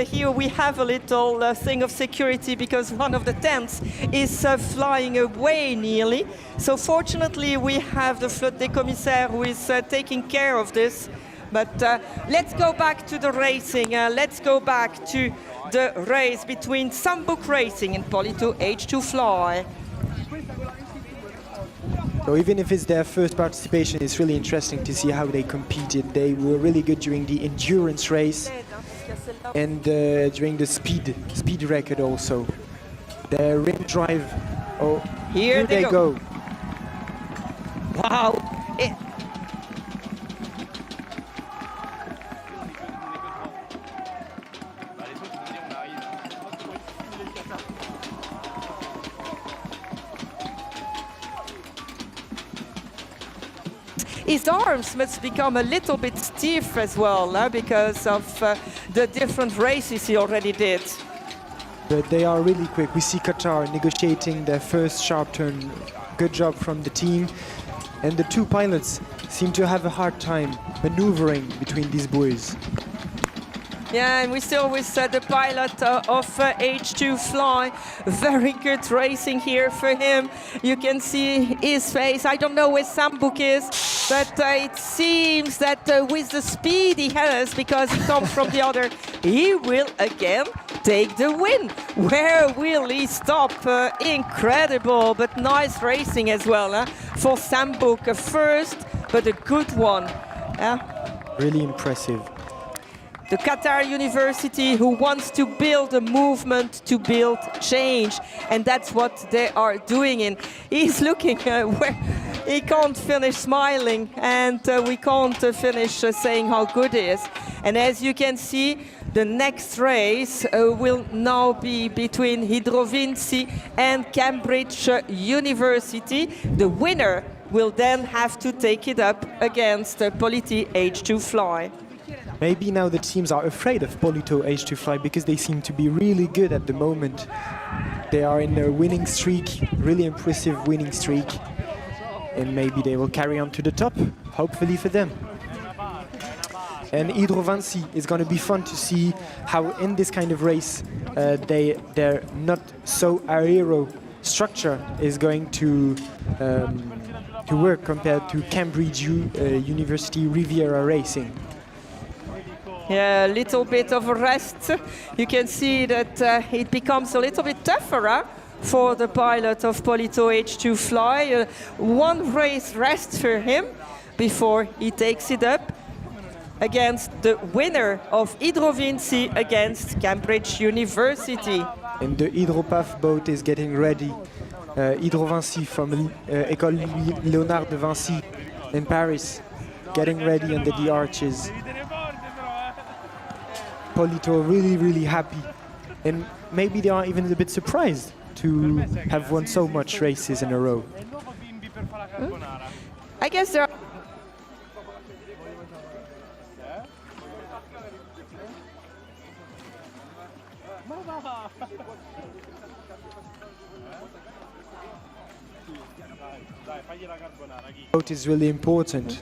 here we have a little thing of security because one of the tents is flying away nearly. So fortunately we have the flotte des commissaires who is taking care of this. But let's go back to the racing. Let's go back to the race between Sembuk Racing and Polito H2 Fly. So even if it's their first participation, it's really interesting to see how they competed. They were really good during the endurance race and during the speed record also. Their rim drive, oh, Here they go. Wow. His arms must become a little bit stiff as well, because of the different races he already did. But they are really quick. We see Qatar negotiating their first sharp turn. Good job from the team. And the two pilots seem to have a hard time maneuvering between these buoys. Yeah, and we still with the pilot of H2 Fly. Very good racing here for him. You can see his face. I don't know where Sambuk is, but it seems that with the speed he has, because he comes from the other, he will again take the win. Where will he stop? Incredible, but nice racing as well for Sambuk. A first, but a good one. Really impressive. The Qatar University who wants to build a movement to build change, and that's what they are doing. And he's looking where he can't finish smiling, and we can't finish saying how good he is. And as you can see, the next race will now be between Hydrovinci and Cambridge University. The winner will then have to take it up against Polity H2 Fly. Maybe now the teams are afraid of Polito H2 Fly because they seem to be really good at the moment. They are in a winning streak, really impressive winning streak. And maybe they will carry on to the top, hopefully for them. And Hydrovinci is going to be fun to see how in this kind of race their not so aero structure is going to work compared to Cambridge University Riviera Racing. Yeah, a little bit of a rest. You can see that it becomes a little bit tougher for the pilot of Polito H2 Fly. One race rest for him before he takes it up against the winner of Hydrovinci against Cambridge University. And the Hydropath boat is getting ready. Hydrovinci from École Léonard de Vinci in Paris, getting ready under the arches. Polito really, really happy, and maybe they are even a bit surprised to have won so much races in a row. I guess there are Boat is really important.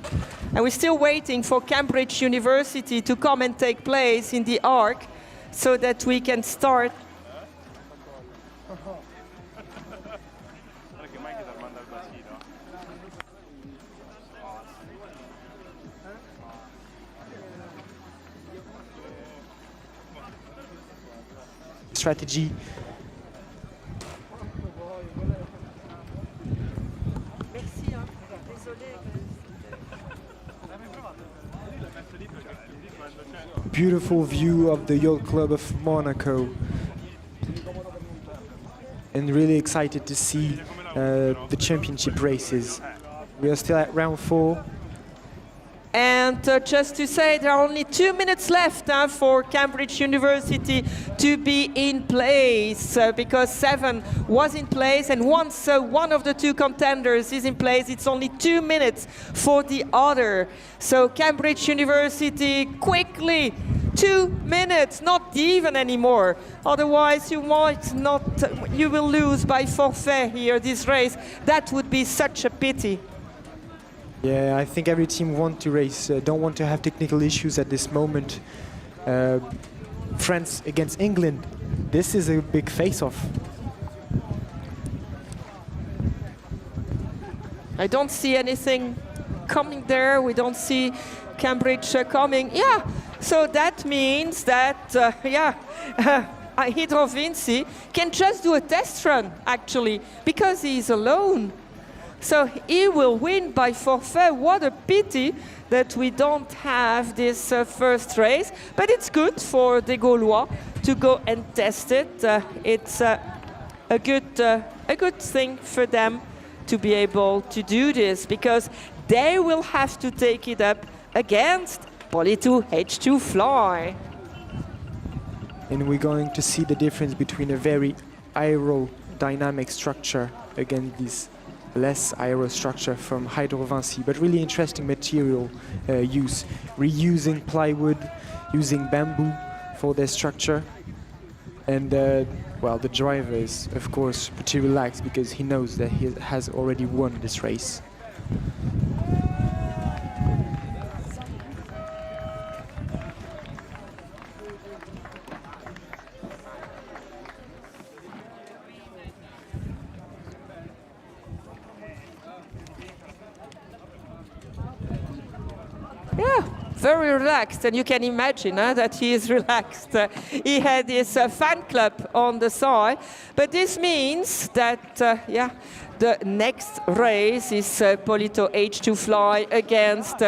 and we're still waiting for Cambridge University to come and take place in the arc so that we can start. Strategy. Beautiful view of the yacht club of Monaco, and really excited to see the championship races. We are still at round 4. And just to say, there are only 2 minutes left for Cambridge University to be in place, because 7 was in place, and once one of the 2 contenders is in place, it's only 2 minutes for the other. So Cambridge University quickly, 2 minutes, not even anymore. Otherwise you might not, you will lose by forfeit here this race. That would be such a pity. Yeah, I think every team wants to race, don't want to have technical issues at this moment. France against England, this is a big face-off. I don't see anything coming there. We don't see Cambridge coming. Yeah, so that means that, Hydrovinci can just do a test run, actually, because he's alone. So he will win by forfeit. What a pity that we don't have this first race, but it's good for the Gaulois to go and test it. It's a good thing for them to be able to do this, because they will have to take it up against Poly2 H2 Fly. And we're going to see the difference between a very aerodynamic structure against this less aero structure from Hydro Vinci, but really interesting material use, reusing plywood, using bamboo for their structure. And well, the driver is of course pretty relaxed because he knows that he has already won this race. Yeah, very relaxed, and you can imagine that he is relaxed. He had his fan club on the side, but this means that, yeah, the next race is Poly2 H2 Fly against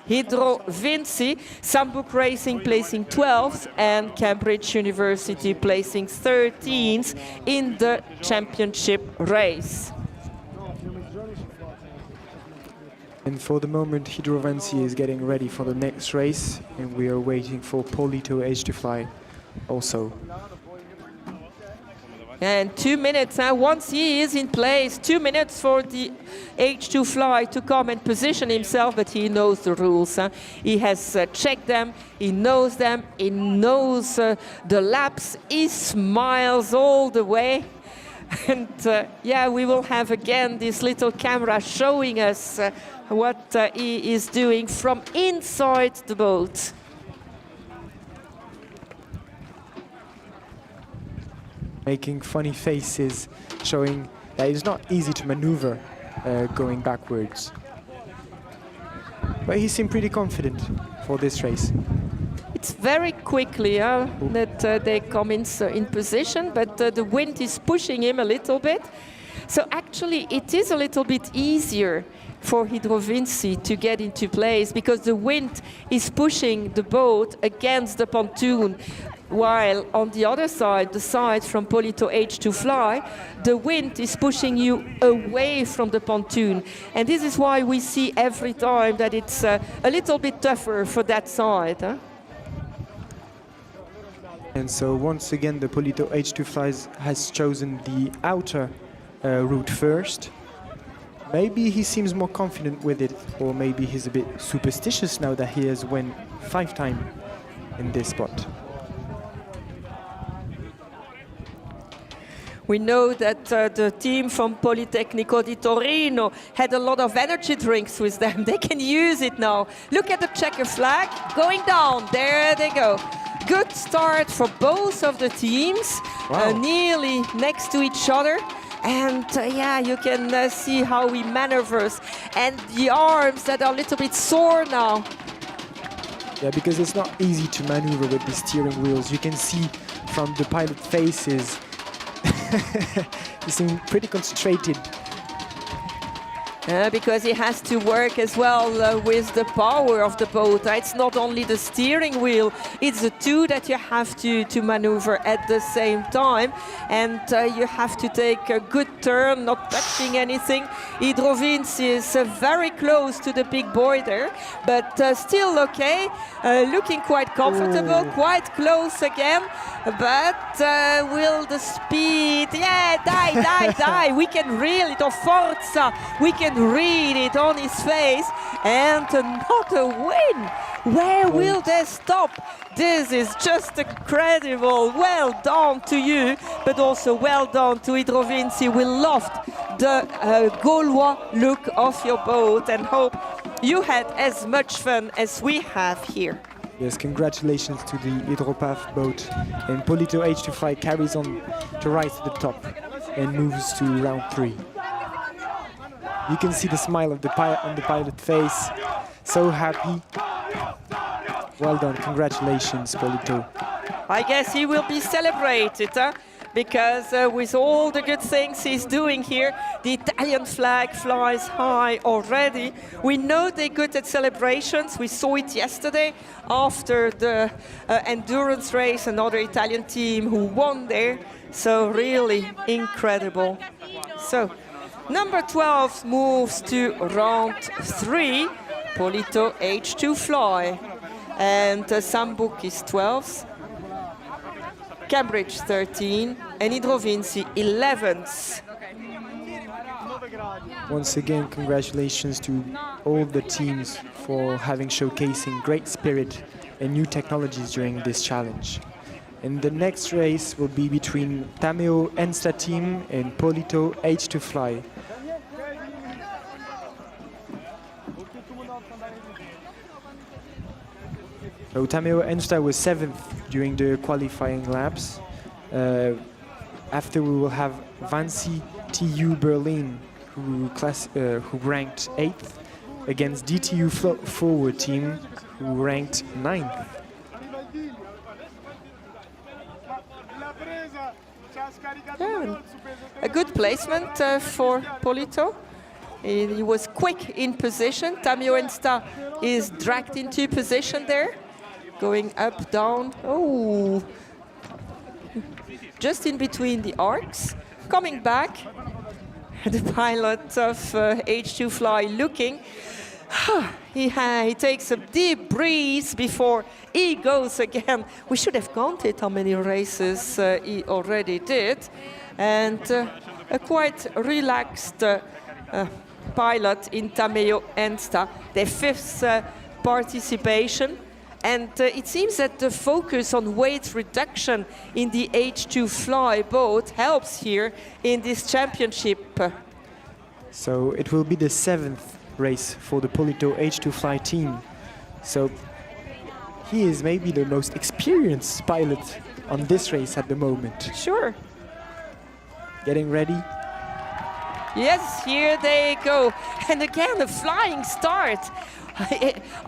Hydro Vinci, Sambuc Racing placing 12th, and Cambridge University placing 13th in the championship race. And for the moment, Hydro Vinci is getting ready for the next race, and we are waiting for Poly2 H2 Fly also. And 2 minutes, once he is in place, 2 minutes for the H2 Fly to come and position himself, but he knows the rules. He has checked them, he knows the laps, he smiles all the way. And yeah, we will have again this little camera showing us what he is doing from inside the boat. Making funny faces, showing that it's not easy to maneuver going backwards. But he seemed pretty confident for this race. It's very quickly that they come in position, but the wind is pushing him a little bit. So actually it is a little bit easier for Hydro Vinci to get into place because the wind is pushing the boat against the pontoon, while on the other side, the side from Poly2 H2 Fly, the wind is pushing you away from the pontoon. And this is why we see every time that it's a little bit tougher for that side. And so once again, the Poly2 H2 Flies has chosen the outer route first. Maybe he seems more confident with it, or maybe he's a bit superstitious now that he has won 5 times in this spot. We know that the team from Politecnico di Torino had a lot of energy drinks with them. They can use it now. Look at the checker flag going down. There they go. Good start for both of the teams, nearly next to each other. And yeah, you can see how he maneuvers, and the arms that are a little bit sore now. Yeah, because it's not easy to maneuver with the steering wheels. You can see from the pilot faces, he seems pretty concentrated. Because he has to work as well with the power of the boat. It's not only the steering wheel, it's the two that you have to maneuver at the same time. And you have to take a good turn, not touching anything. Hydro Vinci is very close to the big boy there, but still okay. Looking quite comfortable, quite close again. But will the speed, yeah, die. We can reel it, or forza, we can read it on his face, and another win. Where will they stop? This is just incredible. Well done to you, but also well done to Hydro Vinci. We loved the Gaulois look of your boat and hope you had as much fun as we have here. Yes, congratulations to the Hydropath boat. And Poly2 H2 Fly carries on to rise to the top and moves to round 3. You can see the smile of the on the pilot's face. So happy. Well done. Congratulations, Poly2. I guess he will be celebrated because with all the good things he's doing here, the Italian flag flies high already. We know they're good at celebrations. We saw it yesterday after the endurance race, another Italian team who won there. So really incredible. So number 12 moves to round 3, Polito H2 fly. And Sambuk is 12th, Cambridge 13, and Hydrovinci 11th. Once again, congratulations to all the teams for having showcasing great spirit and new technologies during this challenge. And the next race will be between Tameo Ensta team and Polito H2 fly. So Tameo Ensta was 7th during the qualifying laps. After we will have Vancy TU Berlin, who ranked 8th, against DTU Forward team, who ranked 9th. Yeah, a good placement for Polito. He was quick in position. Tameo Ensta is dragged into position there. Going up, down, oh, just in between the arcs. Coming back, the pilot of H2 Fly looking. He takes a deep breath before he goes again. We should have counted how many races he already did. And a quite relaxed pilot in Tameo Ensta, their 5th participation. And it seems that the focus on weight reduction in the H2 Fly boat helps here in this championship. So it will be the 7th race for the Polito H2 Fly team. So he is maybe the most experienced pilot on this race at the moment. Sure. Getting ready. Yes, here they go. And again, a flying start.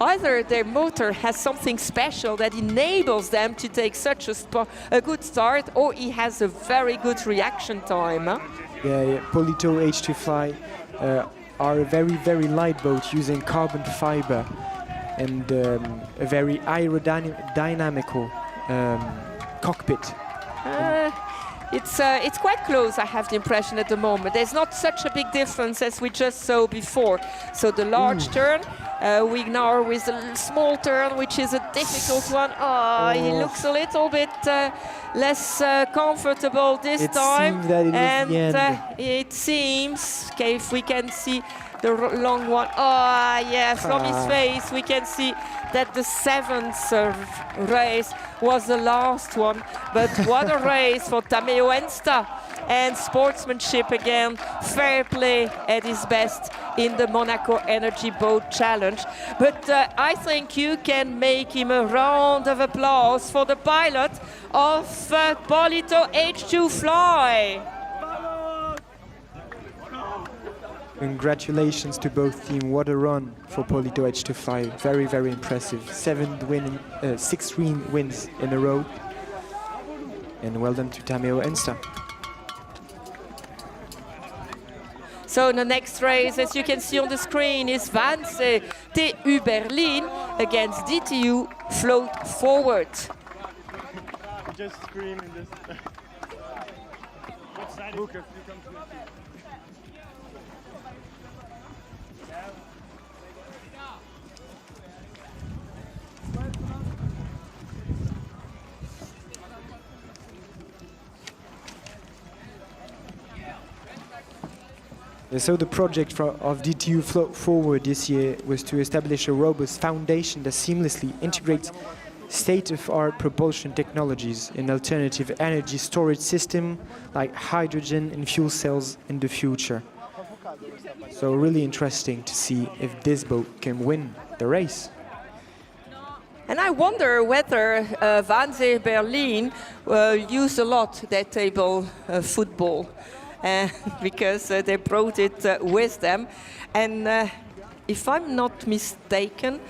Either their motor has something special that enables them to take such a good start, or he has a very good reaction time. Huh? Yeah, Polito H2 Fly are a very, very light boat using carbon fiber and a very aerodynamical cockpit. It's quite close, I have the impression at the moment. There's not such a big difference as we just saw before. So the large turn, we now are with a small turn, which is a difficult one. Oh, he looks a little bit less comfortable this time. It seems, okay, if we can see the long one. Oh, yeah, from his face we can see that the 7th race was the last one. But what a race for Tameo Ensta. And sportsmanship again, fair play at his best in the Monaco Energy Boat Challenge. But I think you can make him a round of applause for the pilot of Polito H2 Fly. Congratulations to both teams. What a run for Polito H2 Fly. Very, very impressive. 6 wins in a row. And well done to Tameo Ensta. So the next race, as you can see on the screen, is Vancy TU Berlin against DTU Float Forward. Just scream and just... Lucas, you come to me. So the project of DTU Float Forward this year was to establish a robust foundation that seamlessly integrates state-of-art propulsion technologies and alternative energy storage system like hydrogen and fuel cells in the future. So really interesting to see if this boat can win the race. And I wonder whether Vancy Berlin used a lot that table football. Because they brought it with them. And if I'm not mistaken,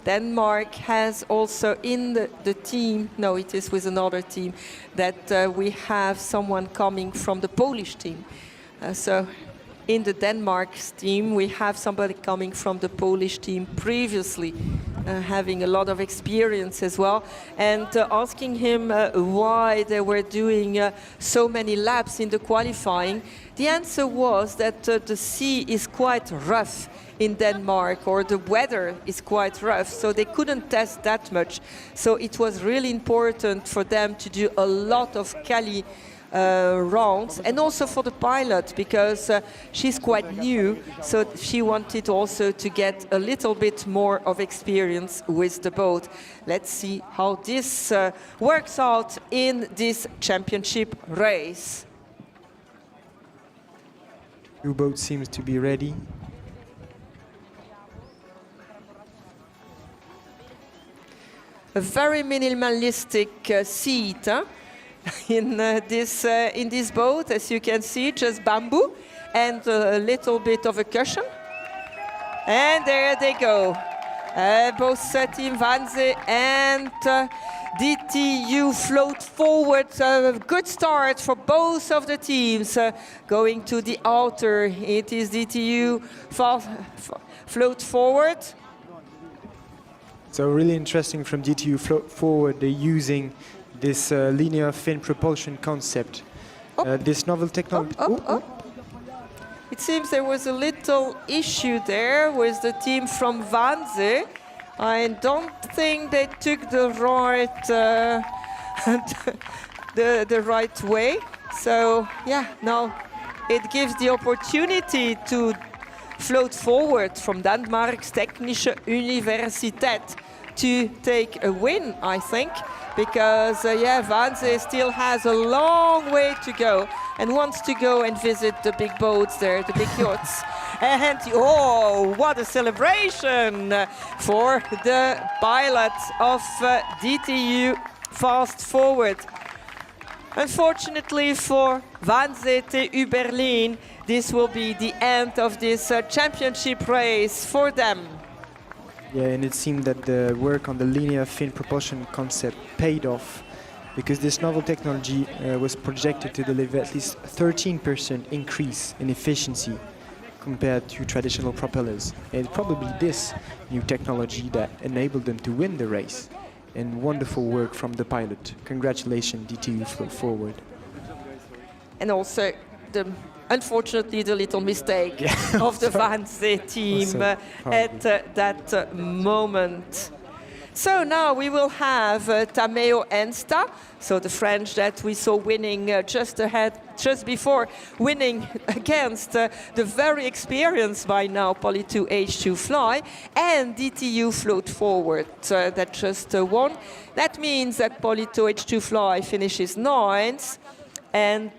Denmark has also in the team, no, it is with another team, that we have someone coming from the Polish team. So in the Denmark team, we have somebody coming from the Polish team previously, having a lot of experience as well, and asking him why they were doing so many laps in the qualifying. The answer was that the sea is quite rough in Denmark, or the weather is quite rough, so they couldn't test that much. So it was really important for them to do a lot of quali rounds, and also for the pilot, because she's quite new, so she wanted also to get a little bit more of experience with the boat. Let's see how this works out in this championship race. Two boats seems to be ready. A very minimalistic seat, huh? in this boat, as you can see, just bamboo and a little bit of a cushion. And there they go. Both Team Vanze and DTU float forward. Good start for both of the teams. Going to the outer, it is DTU float forward. So really interesting from DTU float forward. They're using this linear fin propulsion concept. This novel technology. It seems there was a little issue there with the team from Vanze. I don't think they took the right the right way. So yeah, now it gives the opportunity to float forward from Denmark's Technische Universiteit to take a win, I think, because yeah, Vanze still has a long way to go and wants to go and visit the big boats there, the big yachts. And oh, what a celebration for the pilot of DTU Fast Forward. Unfortunately for Vanze TU Berlin, this will be the end of this championship race for them. Yeah, and it seemed that the work on the linear fin propulsion concept paid off, because this novel technology was projected to deliver at least 13% increase in efficiency compared to traditional propellers. And probably this new technology that enabled them to win the race. And wonderful work from the pilot. Congratulations, DTU Float Forward. And also, unfortunately, the little mistake of the Vanze team at that moment. So now we will have Tameo Ensta, so the French that we saw winning just before winning against the very experienced by now Poly2 H2 Fly, and DTU Float Forward that just won. That means that Poly2 H2 Fly finishes 9th and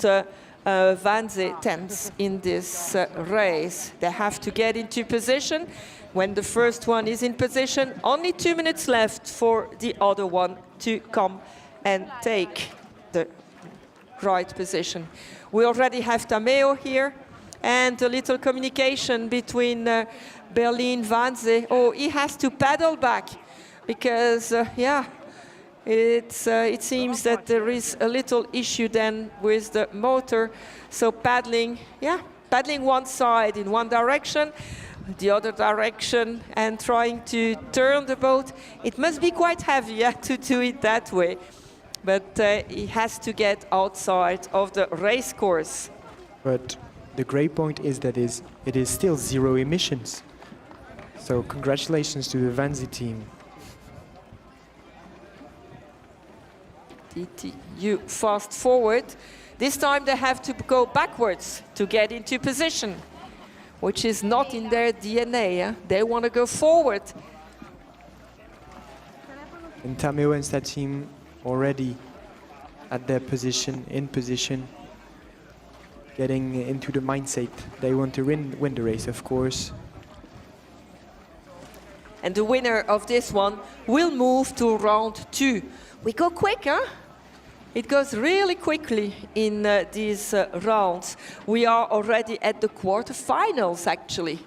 Vanze 10th in this race. They have to get into position. When the first one is in position, only 2 minutes left for the other one to come and take the right position. We already have Tameo here, and a little communication between Berlin, Vanze. Oh, he has to paddle back because, yeah, it seems that there is a little issue then with the motor. So paddling, yeah, paddling one side in one direction, the other direction, and trying to turn the boat. It must be quite heavy, yeah, to do it that way. But he has to get outside of the race course. But the great point is that it is still 0 emissions. So congratulations to the Vanze team. DTU Fast Forward. This time they have to go backwards to get into position, which is not in their DNA. Eh? They want to go forward. And Tameo and that team already at their position, in position, getting into the mindset. They want to win the race, of course. And the winner of this one will move to round 2. We go quick, huh? It goes really quickly in these rounds. We are already at the quarterfinals, actually.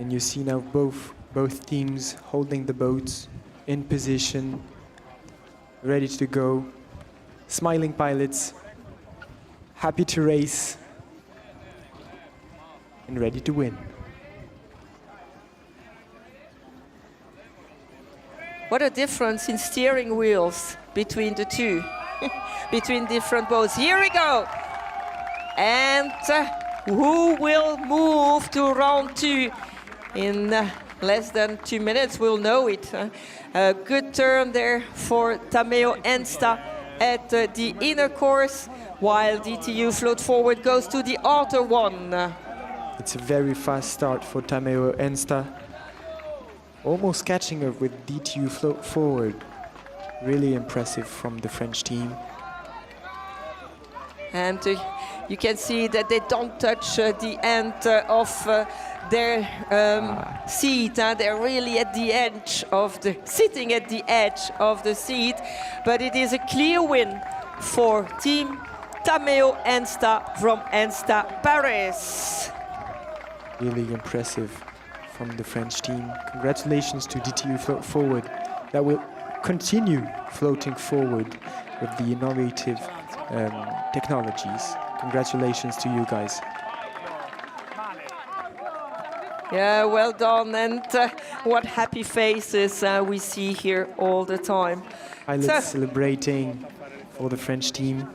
And you see now both teams holding the boats in position, ready to go. Smiling pilots, happy to race and ready to win. What a difference in steering wheels between the two, between different boats. Here we go. And who will move to round 2 in less than 2 minutes? We'll know it. A good turn there for Tameo Ensta at the inner course, while DTU Float Forward goes to the outer one. It's a very fast start for Tameo Ensta. Almost catching up with DTU Float Forward. Really impressive from the French team. And you can see that they don't touch the end of their seat. They're really at the edge of the, sitting at the edge of the seat. But it is a clear win for Team Tameo Ensta from Ensta Paris. Really impressive from the French team. Congratulations to DTU Float Forward that will continue floating forward with the innovative technologies. Congratulations to you guys. Yeah, well done, and what happy faces we see here all the time. Pilots celebrating for the French team.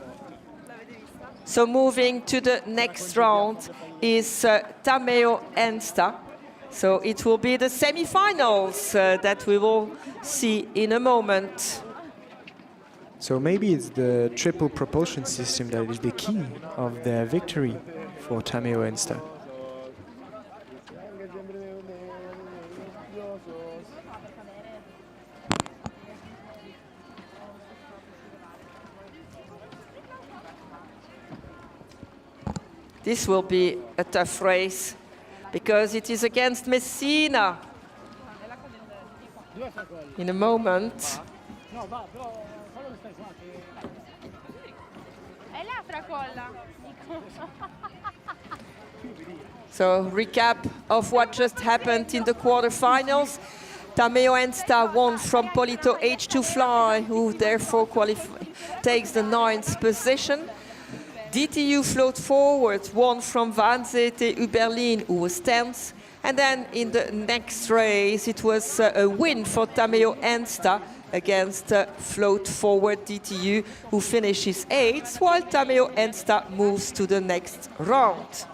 So moving to the next round is Tameo Ensta. So it will be the semifinals that we will see in a moment. So maybe it's the triple propulsion system that is the key of their victory for Tameo Ensta. This will be a tough race because it is against Messina in a moment. So recap of what just happened in the quarterfinals. Tameo Ensta won from Polito H2 Fly, who therefore takes the 9th position. DTU Float Forward won from Van Zete Uberlin, who was 10th. And then in the next race, it was a win for Tameo Ensta against Float Forward DTU, who finishes 8th, while Tameo Ensta moves to the next round.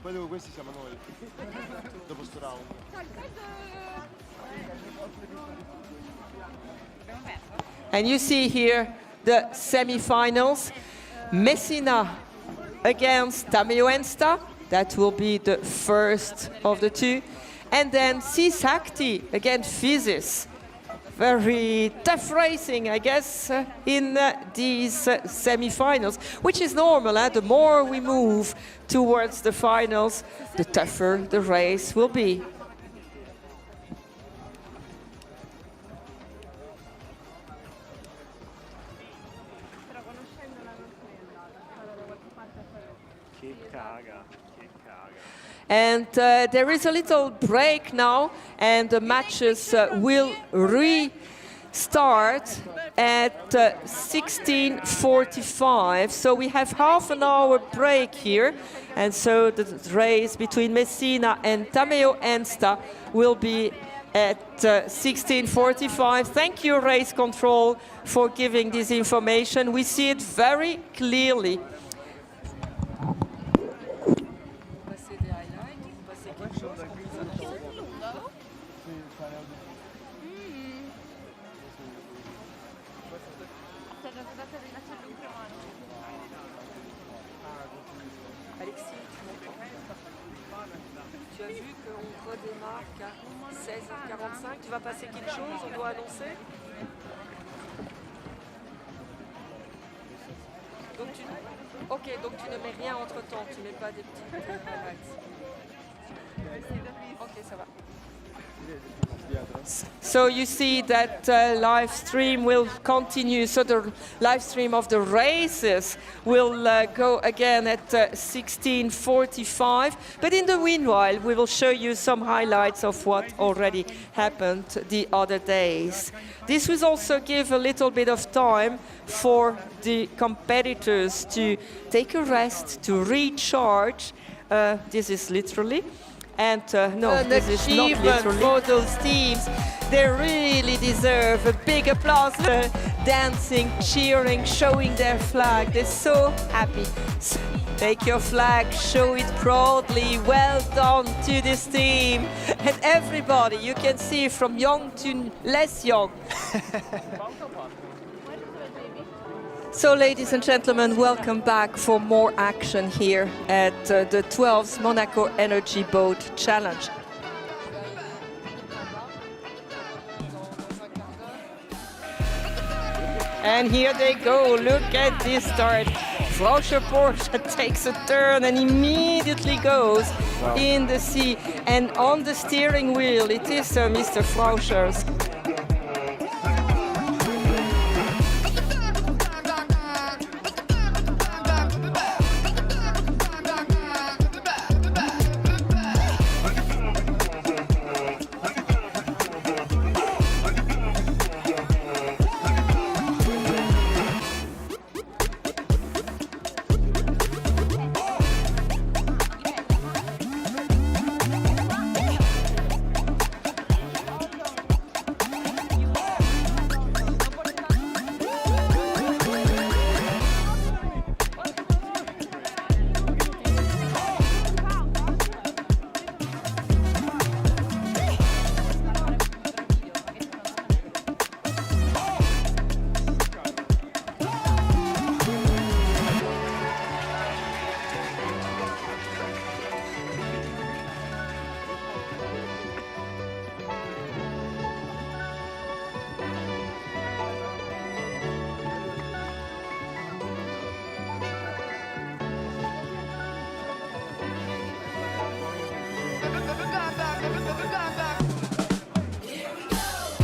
Poi dopo questi siamo noi, dopo sto round. And you see here the semifinals. Messina against Tameo Ensta. That will be the first of the two. And then Sakti against Physis. Very tough racing, I guess, in these semifinals, which is normal. The more we move towards the finals, the tougher the race will be. And there is a little break now, and the matches will restart at 16:45. So we have half an hour break here, and so the race between Messina and Tameo Ensta will be at 16:45. Thank you, Race Control, for giving this information. We see it very clearly. Tu as vu qu'on redémarque à 16h45. Tu vas passer quelque chose, on doit annoncer. Donc ok, donc tu ne mets rien entre temps, tu mets pas des petites highlights. Ok, ça va. So you see that live stream will continue. So the live stream of the races will go again at 16:45. But in the meanwhile, we will show you some highlights of what already happened the other days. This will also give a little bit of time for the competitors to take a rest, to recharge. This is literally. And no, this is not literally. For those teams, they really deserve a big applause. Dancing, cheering, showing their flag. They're so happy. So take your flag, show it proudly. Well done to this team. And everybody, you can see from young to less young. So, ladies and gentlemen, welcome back for more action here at the 12th Monaco Energy Boat Challenge. And here they go, look at this start. Flauscher Porsche takes a turn and immediately goes in the sea. And on the steering wheel, it is Mr. Flauscher's.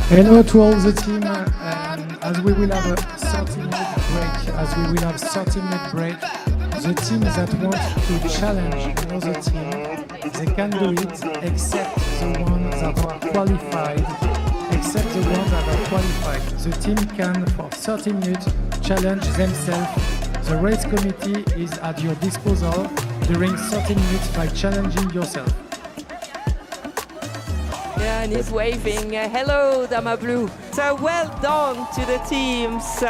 Hello to all the team, as we will have a 30-minute break, the teams that want to challenge another team, they can do it except the ones that are qualified. The team can, for 30 minutes, challenge themselves. The race committee is at your disposal during 30 minutes by challenging yourself. Yeah, and he's waving. Hello, Dama Blue. So well done to the teams.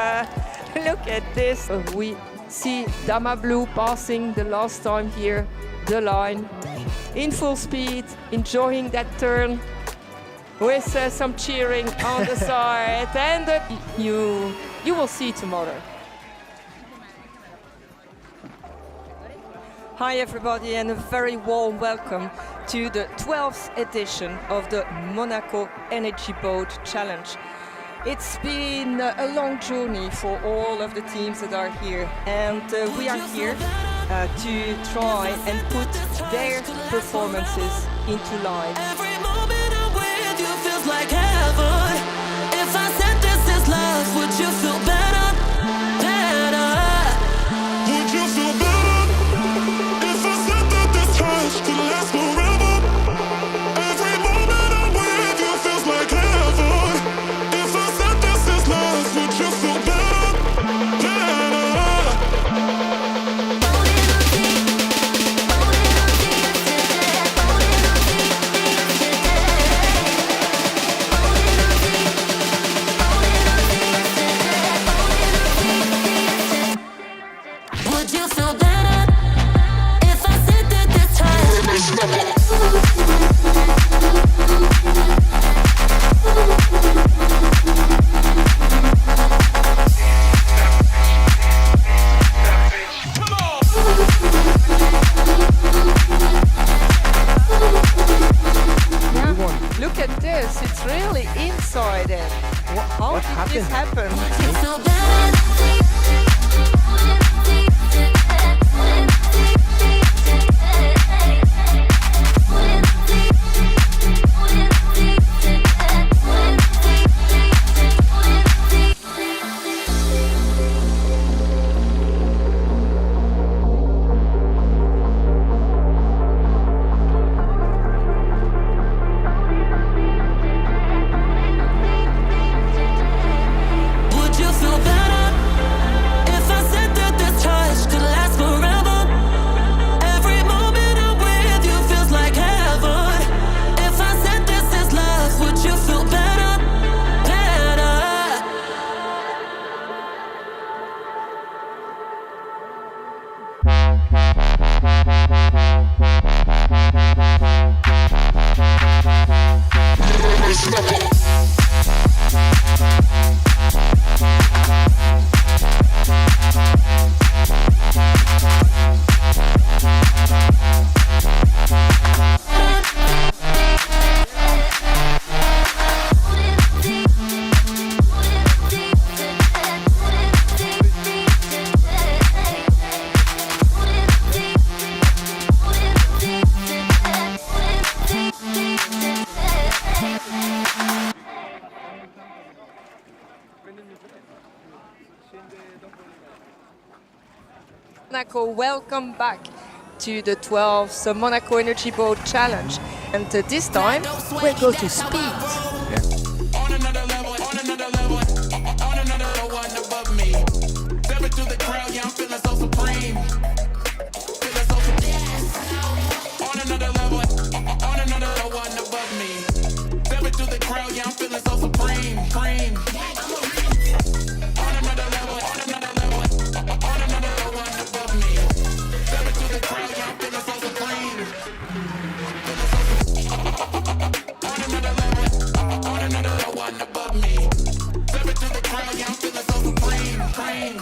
Look at this. We see Dama Blue passing the last time here, the line, in full speed, enjoying that turn with some cheering on the side. And you will see tomorrow. Hi everybody, and a very warm welcome to the 12th edition of the Monaco Energy Boat Challenge. It's been a long journey for all of the teams that are here, and we are here to try and put their performances into line. Every moment I'm with you feels like heaven. If I said this is love, would you feel better? Would you feel better? Could last forever. Every moment I'm with you feels like heaven. If I said this is love, would you feel better? Would you feel better if I said that this time? Look at this, it's really inside it. How did this happen? Monaco. Welcome back to the 12th Monaco Energy Boat Challenge. And this time, we'll go to speed. On another level, on another level, on another one above me. Step into the crowd, yeah, I'm feeling so supreme. Feeling so supreme. On another level, on another one above me. Step into the crowd, yeah, I'm feeling so supreme. Supreme. On another level, on another level, on another one above me. Step into the crowd, yeah, I'm feeling so supreme. On another level, on another one above me. Step into the crowd, yeah, I'm feeling so supreme. Supreme.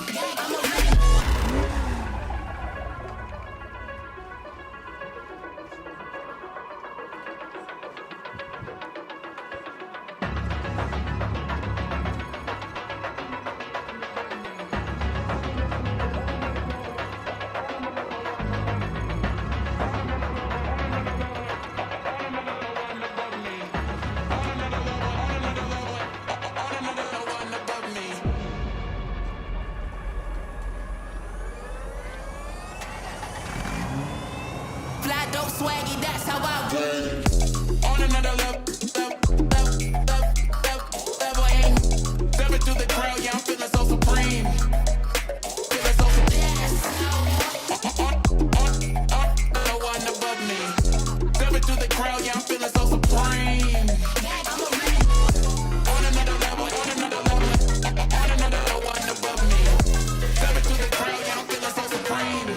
Fly dope swaggy, that's how I roll. On another level, ain't step into the crowd, yeah, I'm feeling so supreme. Feeling so supreme. On one above me. Step into the crowd, yeah, I'm feeling so supreme. On another level, on another level, on another one above me. Step into the crowd, yeah, I'm feeling so supreme.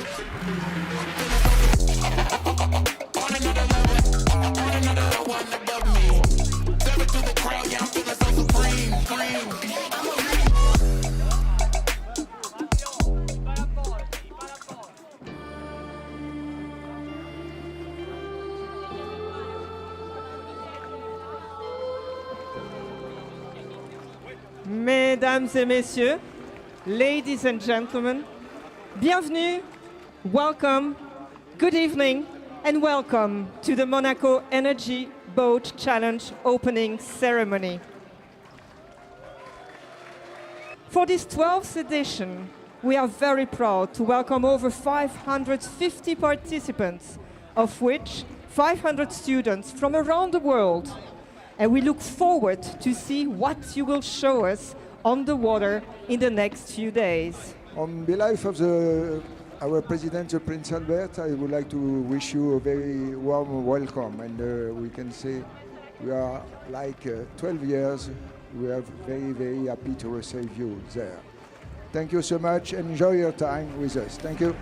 On another level, on another one above me. Step into the crowd, yeah, I'm feeling so supreme. Supreme. Mesdames et messieurs, ladies and gentlemen, bienvenue, welcome, good evening, and welcome to the Monaco Energy Boat Challenge opening ceremony. For this 12th edition, we are very proud to welcome over 550 participants, of which 500 students from around the world. And we look forward to see what you will show us on the water in the next few days. On behalf of our president, the Prince Albert, I would like to wish you a very warm welcome. And we can say we are like 12 years. We are very, very happy to receive you there. Thank you so much. Enjoy your time with us. Thank you.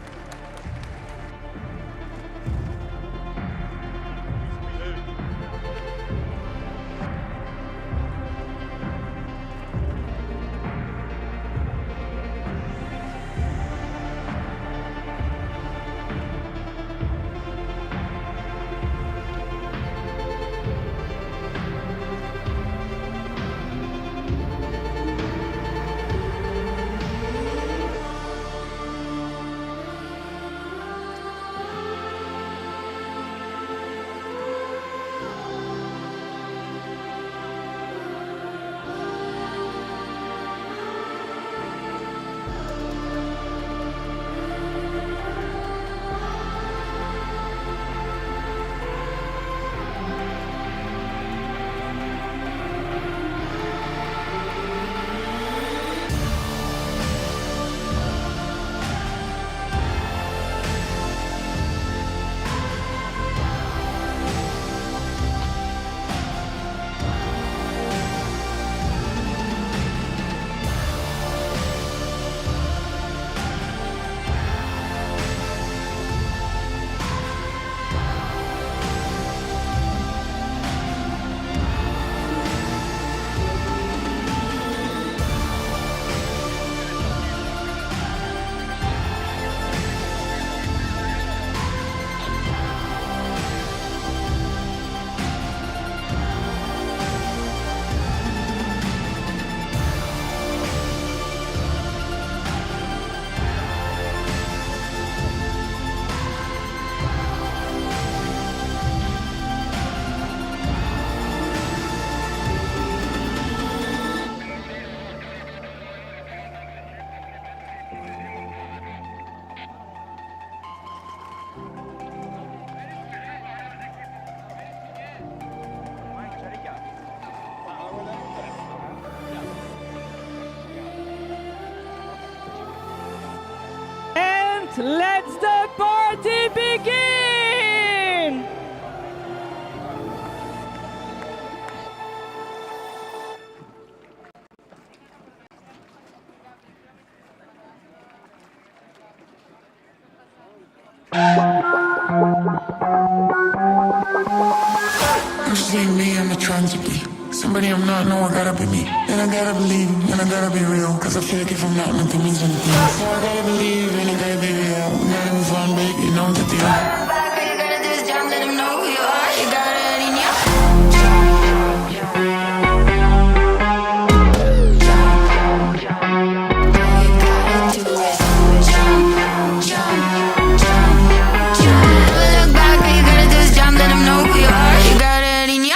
Let the party begin! You see me, I'm trying to be somebody I'm not, no, I gotta be me. And I gotta believe, and I gotta be real. Cause I feel like if I'm not, nothing means anything. So I gotta believe, and I gotta be real. We gotta move on, babe, you know the deal. You gotta do this jump, let them know who you are. You got it in you. Look back, but you gotta do this jump, let them know who you are. You got it in you.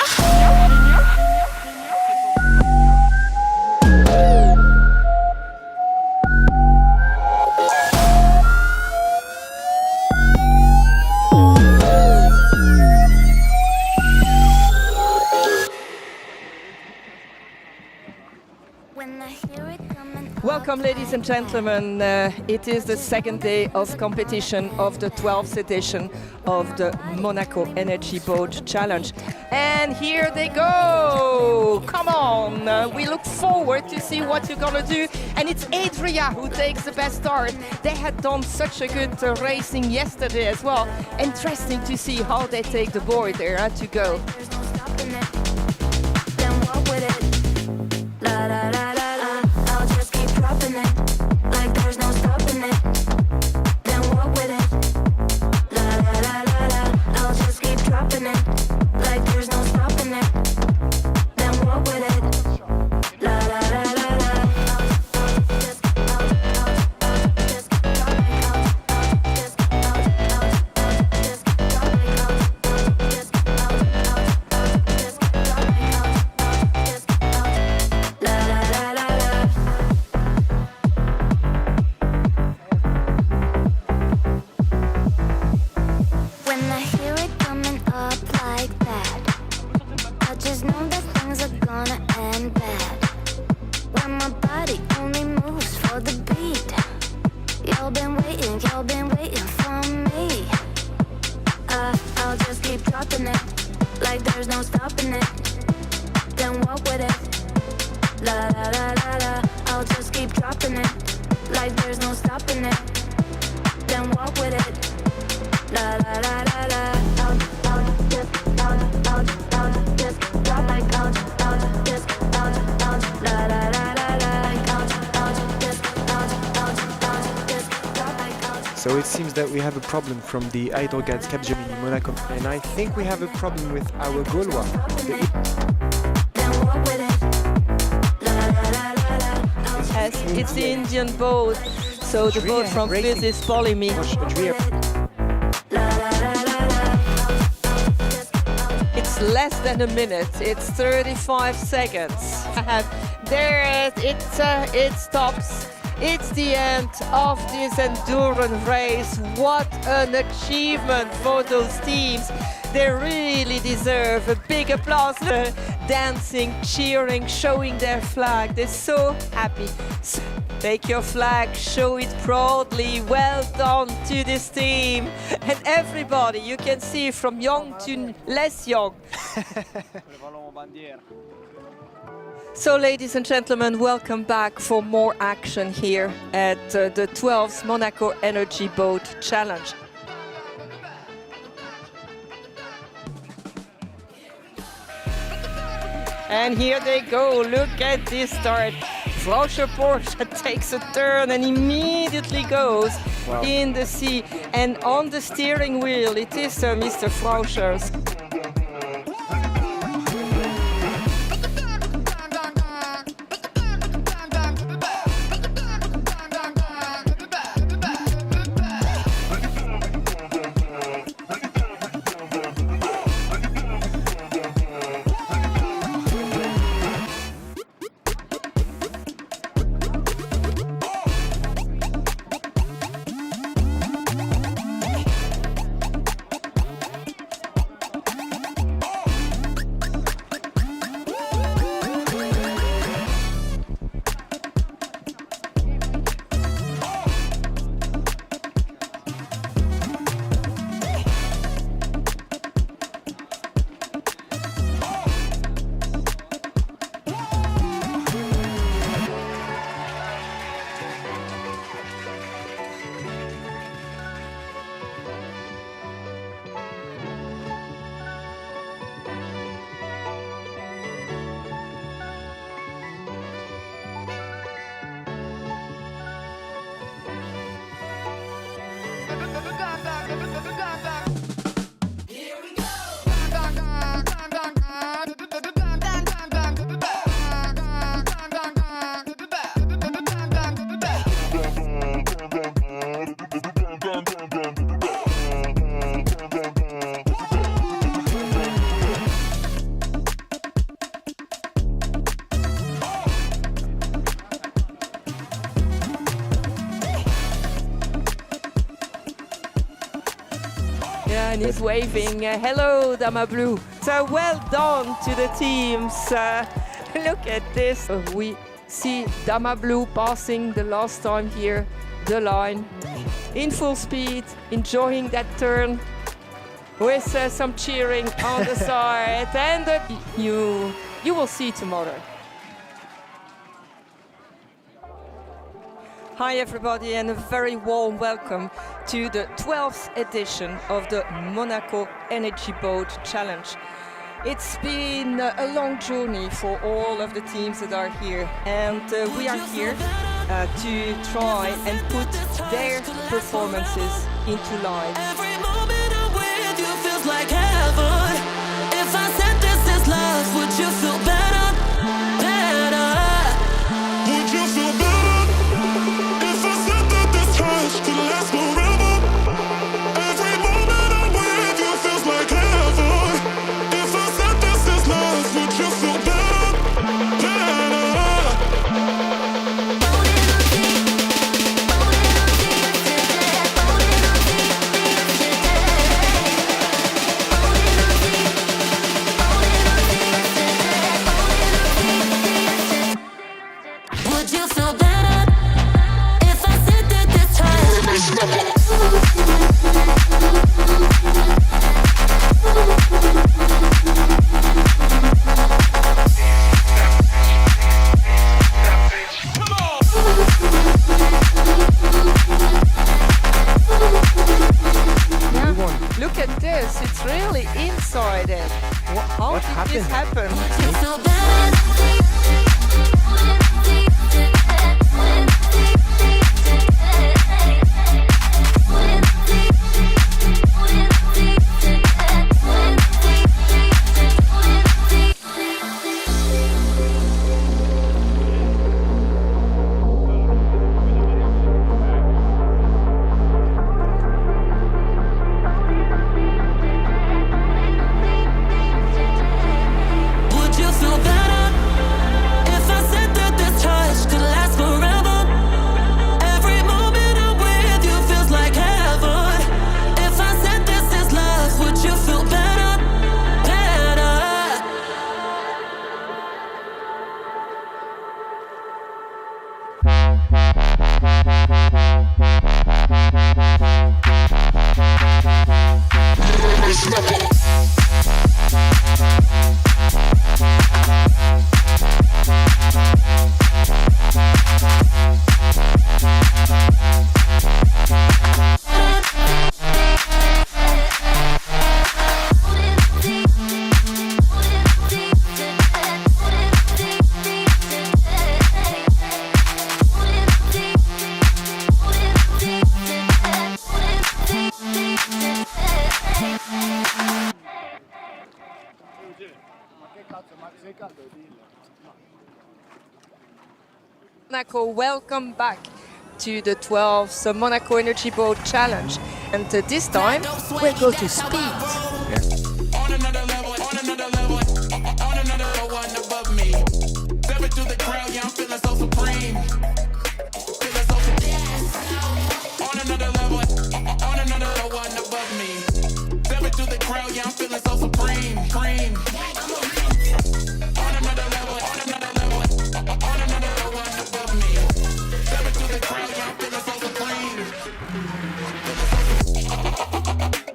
Welcome, ladies and gentlemen. It is the second day of competition of the 12th edition of the Monaco Energy Boat Challenge. And here they go! Come on! We look forward to see what you're gonna do. And it's Adria who takes the best start. They had done such a good racing yesterday as well. Interesting to see how they take the board there to go. So it seems that we have a problem from the Idle Guides Capgemini Monaco, and I think we have a problem with our Gaulois. Yes, it's the Indian boat, so the boat from Suivez is following me. It's less than a minute, it's 35 seconds. There it stops. It's the end of this endurance race. What an achievement for those teams. They really deserve a big applause. Dancing, cheering, showing their flag. They're so happy. So take your flag, show it proudly. Well done to this team. And everybody, you can see from young to less young. So, ladies and gentlemen, welcome back for more action here at the 12th Monaco Energy Boat Challenge. And here they go, look at this start. Frauscher Porsche takes a turn and immediately goes in the sea. And on the steering wheel, it is Mr. Frauscher's. and he's waving. Hello, Dama Blue. So well done to the teams. Look at this. We see Dama Blue passing the last time here, the line, in full speed, enjoying that turn with some cheering on the side. And you will see tomorrow. Hi everybody, and a very warm welcome to the 12th edition of the Monaco Energy Boat Challenge. It's been a long journey for all of the teams that are here, and we are here to try and put their performances into line. Every moment I'm with you feels like heaven. If I said this is love, would you feel better? Better? Would you feel better? If I said that this touch could last forever. Every moment I'm with you feels like heaven. If I said this is love, would you feel better? Better? Would you feel better if I said that this time? Look at this, it's really inside it. How did this happen? Would you feel better? Would you feel better if I said that this touch could last forever? Every moment I'm with you feels like heaven. If I said this is love, would you feel better? Better? Monaco, welcome back to the 12th Monaco Energy Boat Challenge. And this time, we'll go to speed. On another level, on another level, on another one above me. Step into the crowd, yeah, I'm feeling so supreme. Feeling so supreme. On another level, on another one above me. Step into the crowd, yeah, I'm feeling so supreme. Cream. On another level, on another level, on another one above me. Step into the crowd, yeah, I'm feeling so supreme.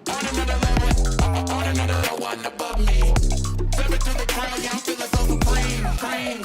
On another level, on another one above me. Step into the crowd, yeah, I'm feeling so supreme. Cream.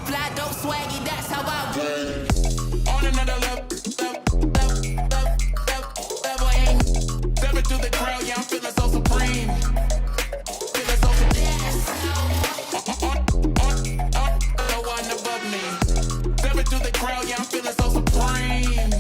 Fly dope swaggy, that's how I roll. On another level, aim. Step into the crowd, yeah, I'm feeling so supreme. Feeling so supreme. On one above me. Step into the crowd, yeah, I'm feeling so supreme.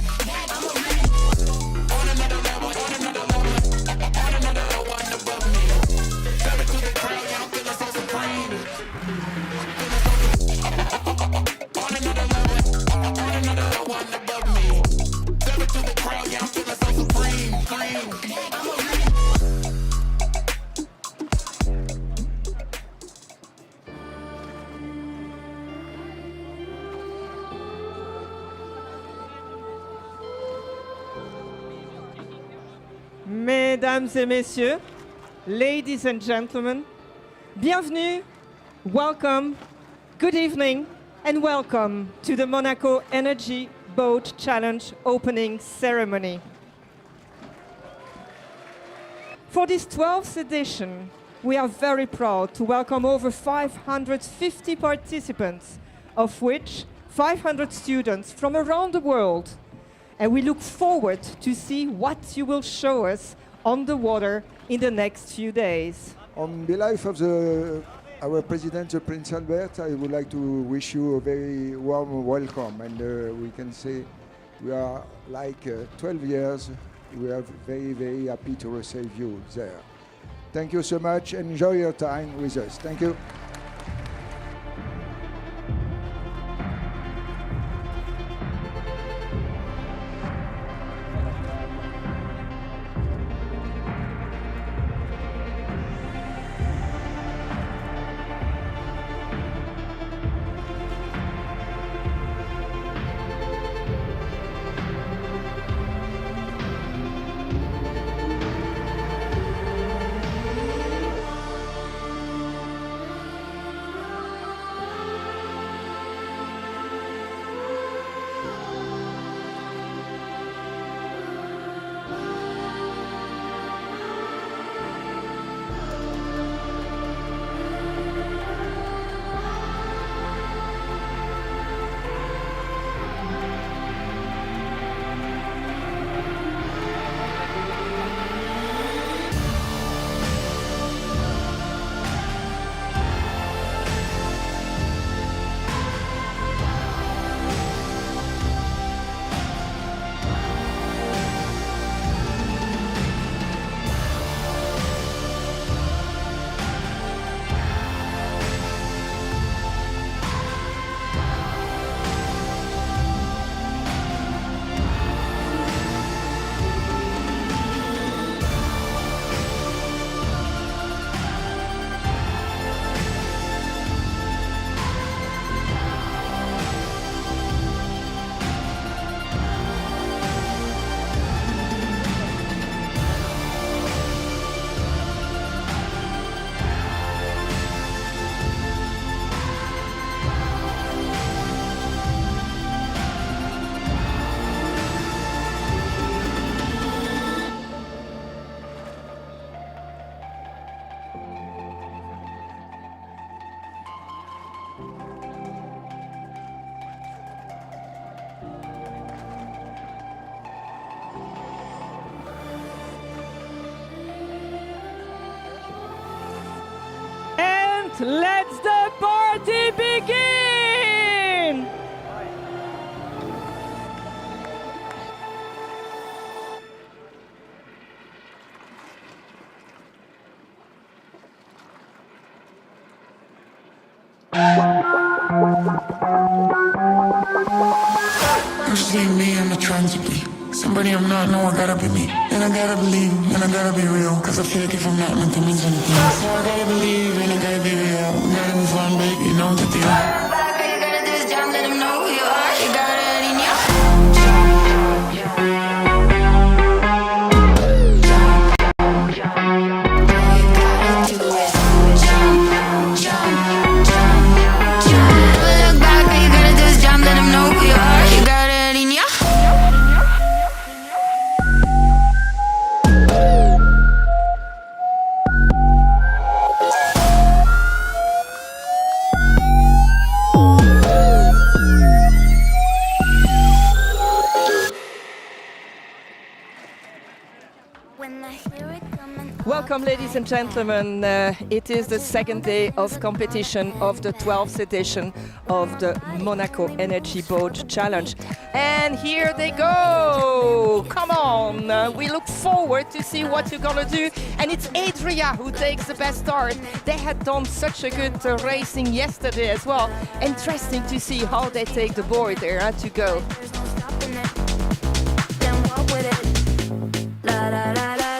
Mesdames et messieurs, ladies and gentlemen, bienvenue, welcome, good evening, and welcome to the Monaco Energy Boat Challenge opening ceremony. For this 12th edition, we are very proud to welcome over 550 participants, of which 500 students from around the world. And we look forward to see what you will show us on the water in the next few days. On behalf of our President, the Prince Albert, I would like to wish you a very warm welcome. And we can say we are like 12 years. We are very, very happy to receive you there. Thank you so much. Enjoy your time with us. Thank you. Let the party begin! Just leave me, I'm not trying to be somebody I'm not, no, I gotta be me. And I gotta believe, and I gotta be real. Cause I feel like if I'm not, nothing means anything. So I gotta believe, and I gotta be real. Gotta move on, baby, you know the deal. All you gotta do is jump, let them know who you are. You got it in you. Welcome, ladies and gentlemen. It is the second day of competition of the 12th edition of the Monaco Energy Boat Challenge. And here they go! Come on! We look forward to see what you're gonna do. And it's Adria who takes the best start. They had done such a good racing yesterday as well. Interesting to see how they take the board there to go. La la la la.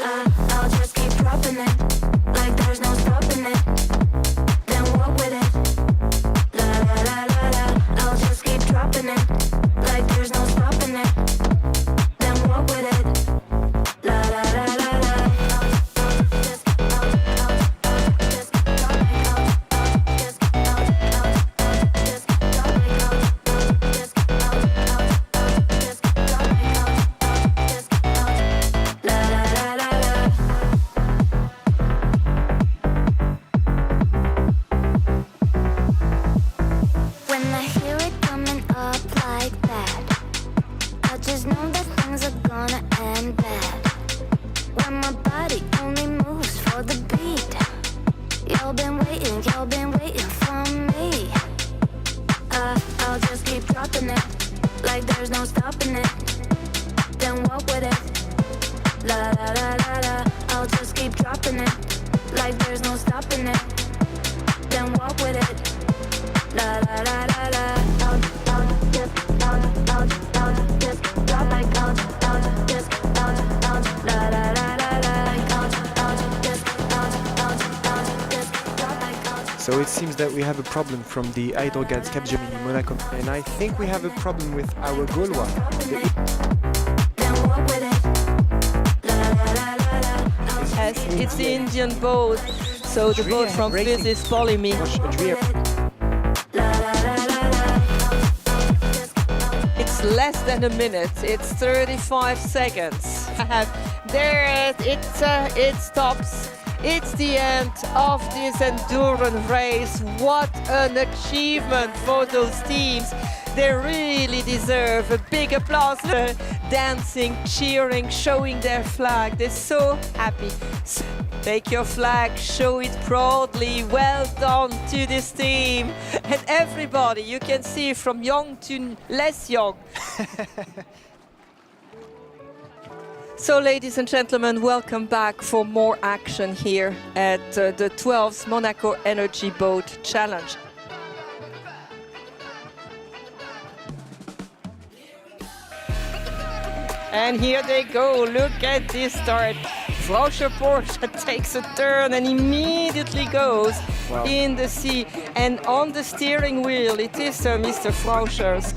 my body only moves for the beat. Y'all been waiting for me. I'll just keep dropping it, like there's no stopping it. Then walk with it, la la la la la. I'll just keep dropping it, like there's no stopping it. Then walk with it, la la la la la. I'll just drop like I'll just la la la la la. So it seems that we have a problem from the Idol Guides Capgemini Monaco, and I think we have a problem with our Gaulois. Yes, it's the Indian boat, so the boat from Suivez is following me. It's less than a minute, it's 35 seconds. There it stops. It's the end of this endurance race. What an achievement for those teams. They really deserve a big applause. Dancing, cheering, showing their flag. They're so happy. Take your flag, show it proudly. Well done to this team. And everybody, you can see from young to less young. So, ladies and gentlemen, welcome back for more action here at the 12th Monaco Energy Boat Challenge. And here they go, look at this start. Frauscher Porsche takes a turn and immediately goes in the sea. And on the steering wheel, it is Mr. Frauscher's.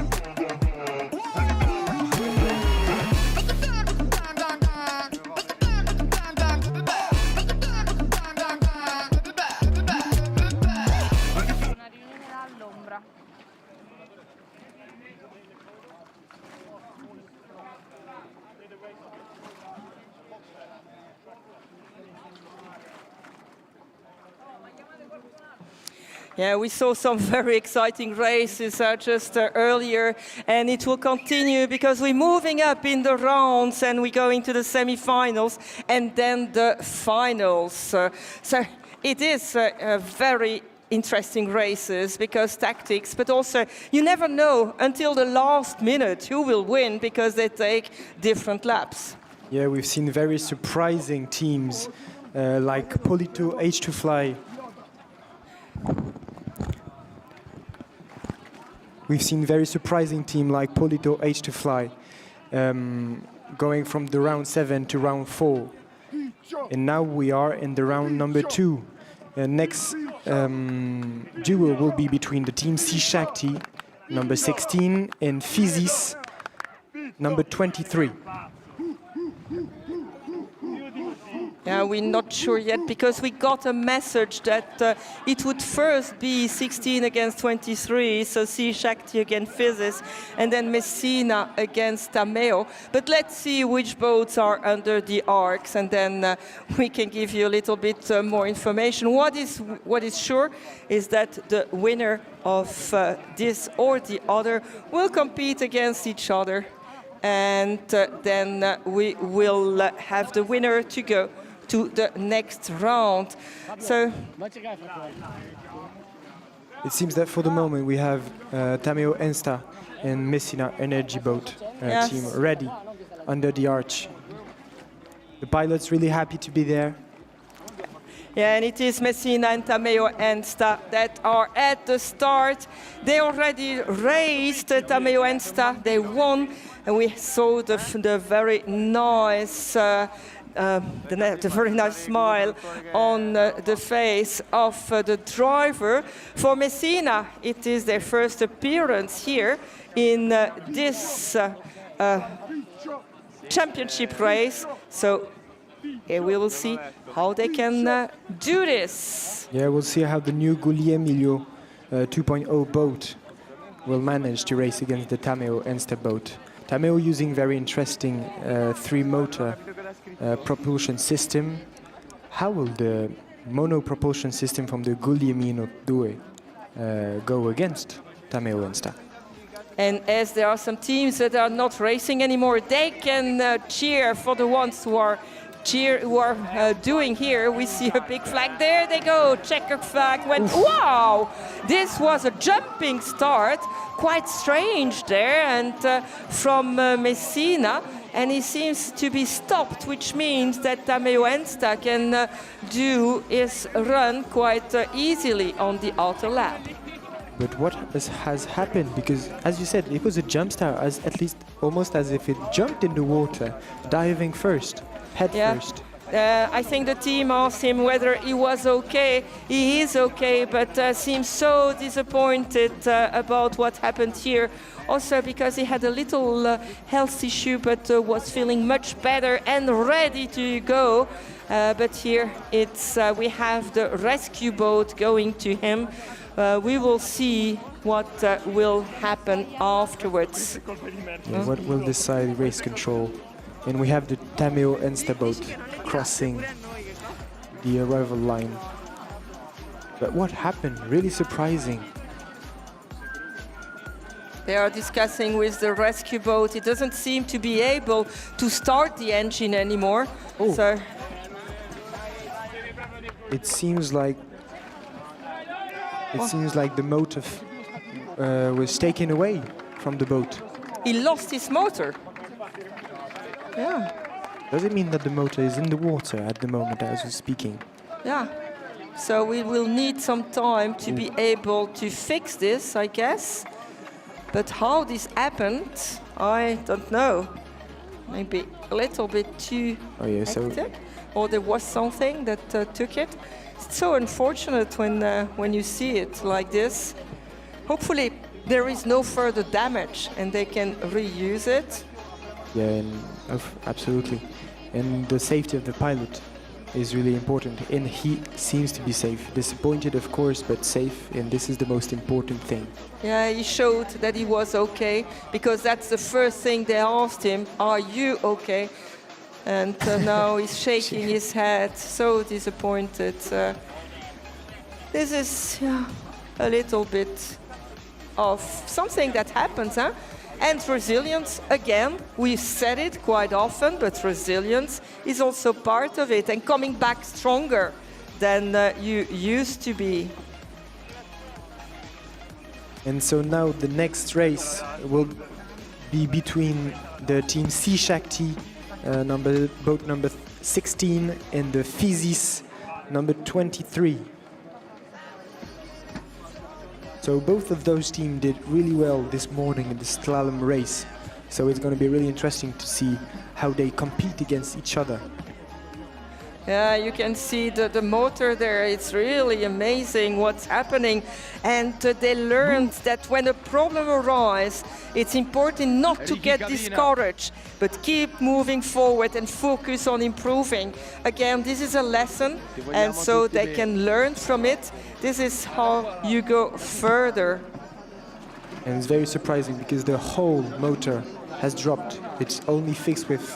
Yeah, we saw some very exciting races just earlier, and it will continue because we're moving up in the rounds and we go into the semi-finals and then the finals. So it is very interesting races because tactics, but also you never know until the last minute who will win because they take different laps. Yeah, we've seen very surprising teams like Polito H2Fly. We've seen very surprising team like Polito H2Fly going from the round 7 to round 4. And now we are in the round number 2. Next duel will be between the team Chaque, number 16, and Suivez, number 23. Yeah, we're not sure yet because we got a message that it would first be 16 against 23, so Chaque against Suivez, and then Messina against Tameo. But let's see which boats are under the arcs, and then we can give you a little bit more information. What is sure is that the winner of this or the other will compete against each other, and then we will have the winner to go to the next round. So it seems that for the moment we have Tameo Ensta and Monaco Energy Boat team ready under the arch. The pilot's really happy to be there. Yeah, and it is Messina and Tameo Ensta that are at the start. They already raced Tameo Ensta, they won, and we saw the very nice the very nice smile on the face of the driver. For Messina, it is their first appearance here in this championship race. So here we will see how they can do this. Yeah, we'll see how the new Guglielmo 2.0 boat will manage to race against the Tameo Ensta boat. Tameo using very interesting 3-motor propulsion system. How will the mono propulsion system from the Guglielmo Deux go against Tameo Ensta? And as there are some teams that are not racing anymore, they can cheer for the ones who are doing here. We see a big flag. There they go. Czech flag went. Wow! This was a jumping start. Quite strange there, and from Messina. And he seems to be stopped, which means that Tameo Ensta can do his run quite easily on the outer lap. But what has happened, because as you said, it was a jump start, at least almost as if it jumped in the water, diving first, head first. I think the team asked him whether he was okay. He is okay, but seems so disappointed about what happened here. Also because he had a little health issue, but was feeling much better and ready to go. But here we have the rescue boat going to him. We will see what will happen afterwards. Yeah, what will decide race control? And we have the Tameo Ensta boat crossing the arrival line. But what happened? Really surprising. They are discussing with the rescue boat. It doesn't seem to be able to start the engine anymore. Oh. So it seems like the motor was taken away from the boat. he lost his motor. Yeah. Does it mean that the motor is in the water at the moment as we're speaking? Yeah. So we will need some time to be able to fix this, I guess. But how this happened, I don't know. Maybe a little bit too hectic, or there was something that took it. It's so unfortunate when you see it like this. Hopefully there is no further damage and they can reuse it. Yeah, absolutely. And the safety of the pilot is really important, and he seems to be safe. Disappointed, of course, but safe, and this is the most important thing. Yeah, he showed that he was okay, because that's the first thing they asked him, are you okay? And now he's shaking his head, so disappointed. This is a little bit of something that happens, huh? And resilience, again, we said it quite often, but resilience is also part of it, and coming back stronger than you used to be. And so now the next race will be between the team C Shakti, boat number 16, and the Physis number 23. So both of those teams did really well this morning in the slalom race. So it's going to be really interesting to see how they compete against each other. Yeah, you can see the motor there. It's really amazing what's happening. And they learned that when a problem arises, it's important not to get discouraged, but keep moving forward and focus on improving. Again, this is a lesson, and so they can learn from it. This is how you go further. And it's very surprising because the whole motor has dropped. It's only fixed with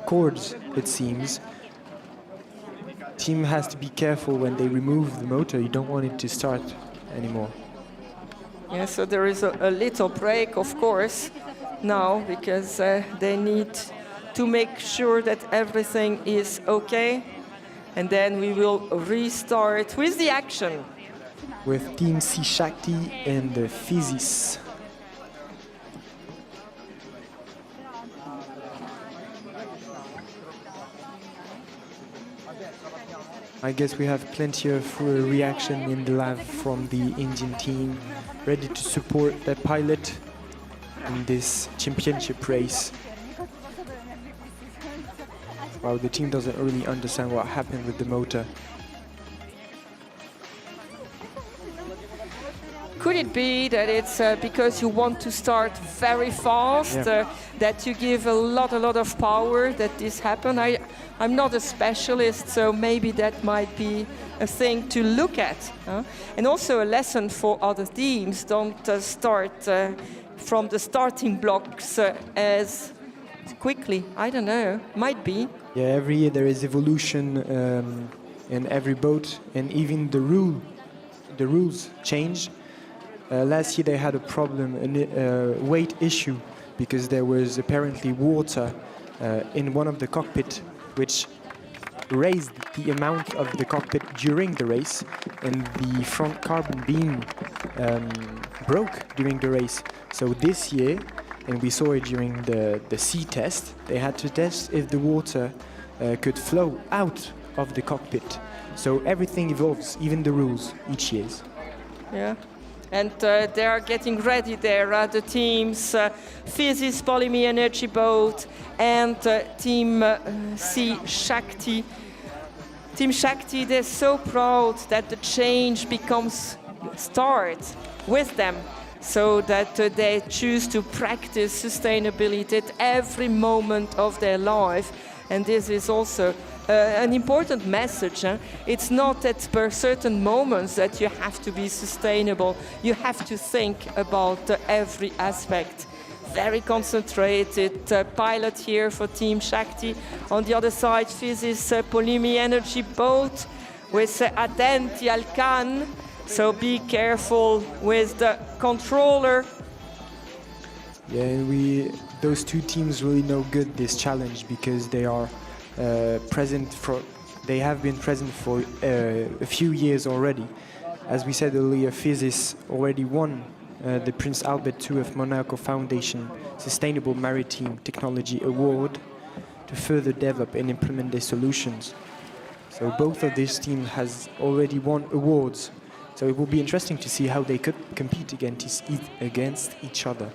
cords, it seems. Team has to be careful when they remove the motor. You don't want it to start anymore. Yeah, so there is a little break, of course, now, because they need to make sure that everything is okay. And then we will restart with the action. With Team C Shakti and the Physis. I guess we have plenty of reaction in the lab from the Indian team, ready to support their pilot in this championship race. Wow, the team doesn't really understand what happened with the motor. Could it be that it's because you want to start very fast, that you give a lot of power that this happened? I'm not a specialist, so maybe that might be a thing to look at. And also a lesson for other teams, don't start from the starting blocks as quickly. I don't know, might be. Yeah, every year there is evolution in every boat, and even the rules change. Last year they had a problem, a weight issue, because there was apparently water in one of the cockpit, which raised the amount of the cockpit during the race, and the front carbon beam broke during the race. So this year, and we saw it during the sea test, they had to test if the water could flow out of the cockpit. So everything evolves, even the rules, each year. Yeah. And they are getting ready there, the teams Suivez, Monaco Energy Boat, and Team Chaque. Team Chaque, they're so proud that the change starts with them, so that they choose to practice sustainability at every moment of their life. And this is also an important message. It's not at certain moments that you have to be sustainable. You have to think about every aspect. Very concentrated pilot here for Team Chaque. On the other side, Suivez Monaco Energy Boat with attenti al can. So be careful with the controller. Yeah, those two teams really know good this challenge, because they are they have been present for a few years already. As we said earlier, Suivez already won the Prince Albert II of Monaco Foundation Sustainable Maritime Technology Award to further develop and implement their solutions. So both of these teams has already won awards. So it will be interesting to see how they could compete against each other.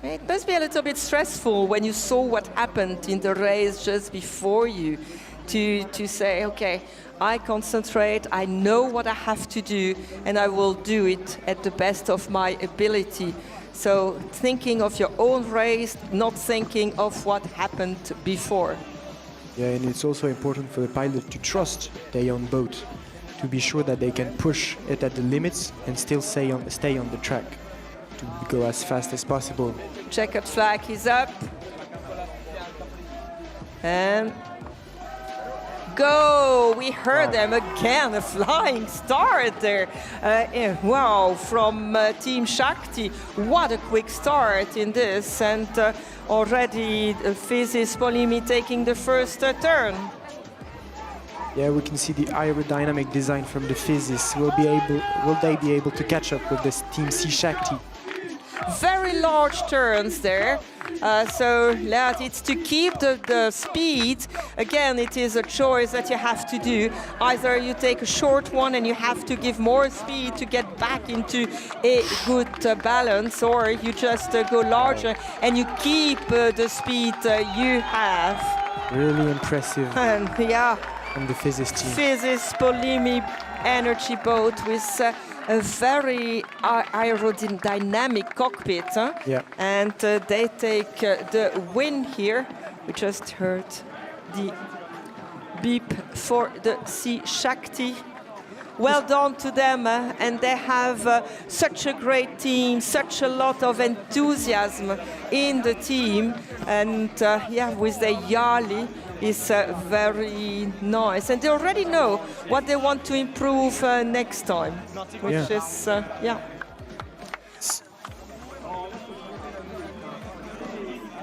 It must be a little bit stressful when you saw what happened in the race just before you, to say, okay, I concentrate, I know what I have to do, and I will do it at the best of my ability. So thinking of your own race, not thinking of what happened before. Yeah, and it's also important for the pilot to trust their own boat, to be sure that they can push it at the limits and still stay on the track, to go as fast as possible. Checkered flag is up. And go! We heard them again, a flying start there. Wow, from Team Chaque. What a quick start in this. And already Suivez Monaco taking the first turn. Yeah, we can see the aerodynamic design from the Suivez. Will they be able to catch up with this Team Chaque? Very large turns there. So it's to keep the speed. Again, it is a choice that you have to do. Either you take a short one and you have to give more speed to get back into a good balance, or you just go larger and you keep the speed you have. Really impressive. And yeah, from the Suivez team. Suivez Monaco Energy Boat with a very aerodynamic cockpit. Yeah. And they take the win here. We just heard the beep for the Chaque. Well done to them, and they have such a great team, such a lot of enthusiasm in the team, and with the Yali is very nice, and they already know what they want to improve next time, which is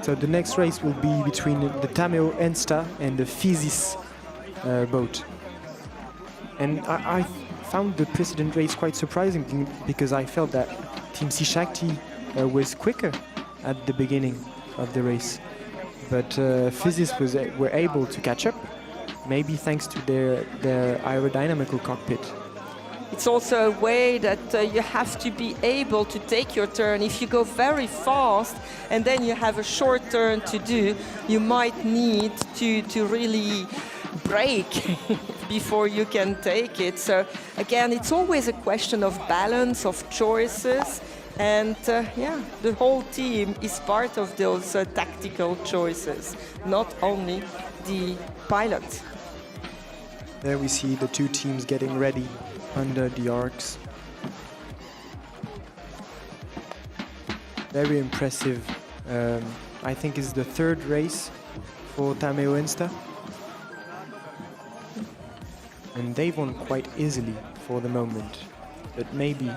So the next race will be between the Tameo Ensta and the Suivez boat. And I found the precedent race quite surprising, because I felt that Team Chaque was quicker at the beginning of the race. But Suivez were able to catch up, maybe thanks to their aerodynamical cockpit. It's also a way that you have to be able to take your turn. If you go very fast and then you have a short turn to do, you might need to really brake before you can take it. So again, it's always a question of balance, of choices. And the whole team is part of those tactical choices, not only the pilot. There we see the two teams getting ready under the arcs. Very impressive. I think it's the third race for Tameo Ensta. And they've won quite easily for the moment. But maybe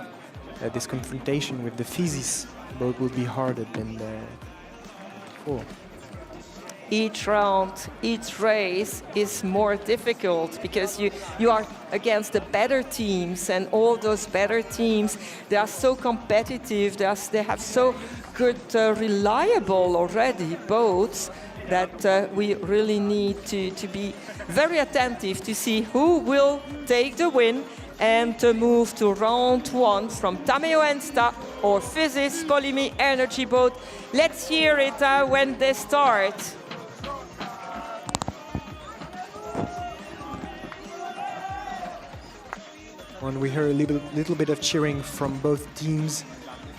this confrontation with the Suivez boat will be harder than before. each round, each race is more difficult because you are against the better teams, and all those better teams, they are so competitive, they have so good, reliable already boats that we really need to be very attentive to see who will take the win and to move to round one from Tameo Ensta or Suivez Monaco Energy Boat. Let's hear it when they start. When we hear a little bit of cheering from both teams,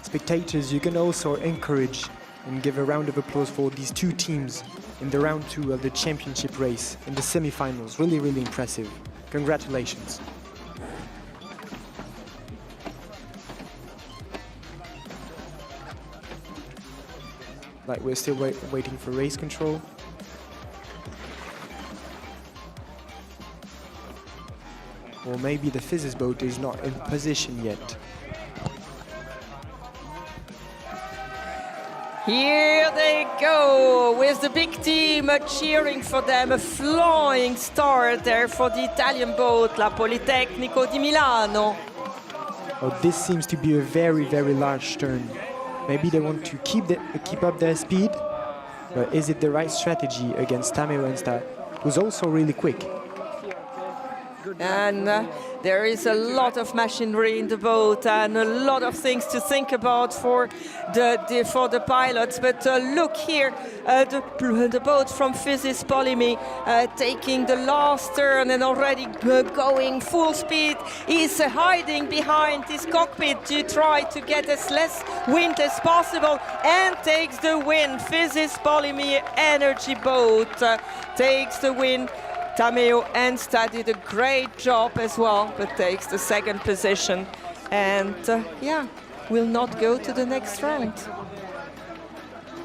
spectators, you can also encourage and give a round of applause for these two teams in the round 2 of the championship race in the semifinals. Really, really impressive. Congratulations. Like, we're still waiting for race control. Or maybe the Suivez boat is not in position yet. Here they go with the big team cheering for them. A flying start there for the Italian boat, La Politecnico di Milano. Oh, this seems to be a very, very large turn. Maybe they want to keep up their speed, but is it the right strategy against Tameo Ensta, who's also really quick? And there is a lot of machinery in the boat and a lot of things to think about for the pilots. But look here, the boat from Suivez Monaco taking the last turn and already going full speed. He's hiding behind his cockpit to try to get as less wind as possible and takes the win. Suivez Monaco Energy Boat takes the win. Tameo Ensta did a great job as well, but takes the second position and will not go to the next round.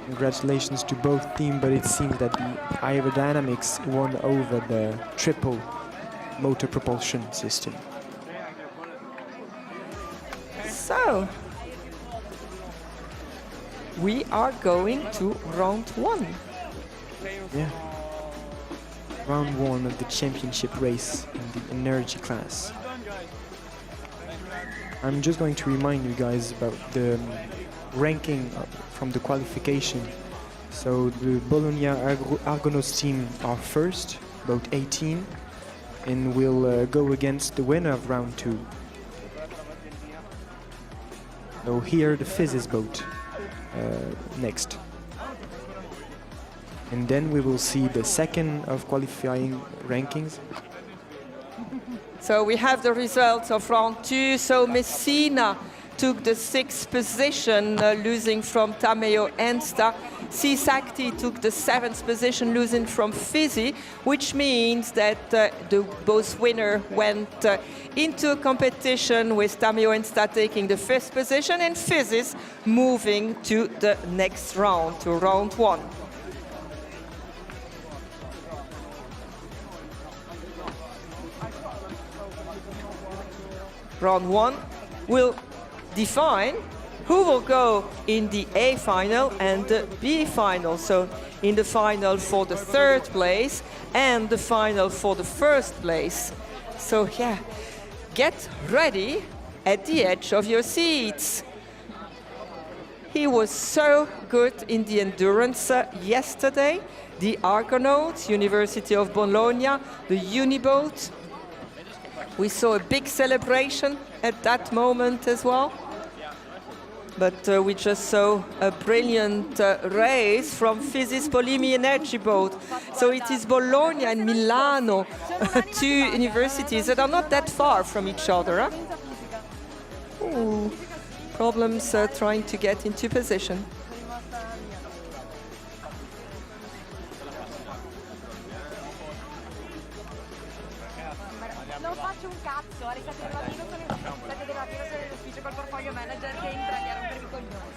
Congratulations to both teams, but it seems that the aerodynamics won over the triple motor propulsion system. So, we are going to round 1. Yeah. Round 1 of the championship race in the energy class. I'm just going to remind you guys about the ranking from the qualification. So the Bologna Argonauts team are first, boat 18, and will go against the winner of round 2. So here the Suivez boat next. And then we will see the second of qualifying rankings. So we have the results of round 2. So Messina took the 6th position, losing from Tameo Ensta. Sakti took the 7th position, losing from Suivez, which means that the both winner went into a competition with Tameo Ensta taking the 5th position and Suivez moving to the next round, to round 1. Round 1 will define who will go in the A final and the B final. So in the final for the 3rd place and the final for the 1st place. So yeah, get ready at the edge of your seats. He was so good in the endurance yesterday. The Argonauts, University of Bologna, the Uniboat. We saw a big celebration at that moment as well. But we just saw a brilliant race from Suivez Monaco Energy Boat. So it is Bologna and Milano, two universities that are not that far from each other. Huh? Ooh, problems trying to get into position. Non faccio un cazzo, Alessandro Lavino sono l'ufficio col portfolio manager che entra a rompermi i coglioni.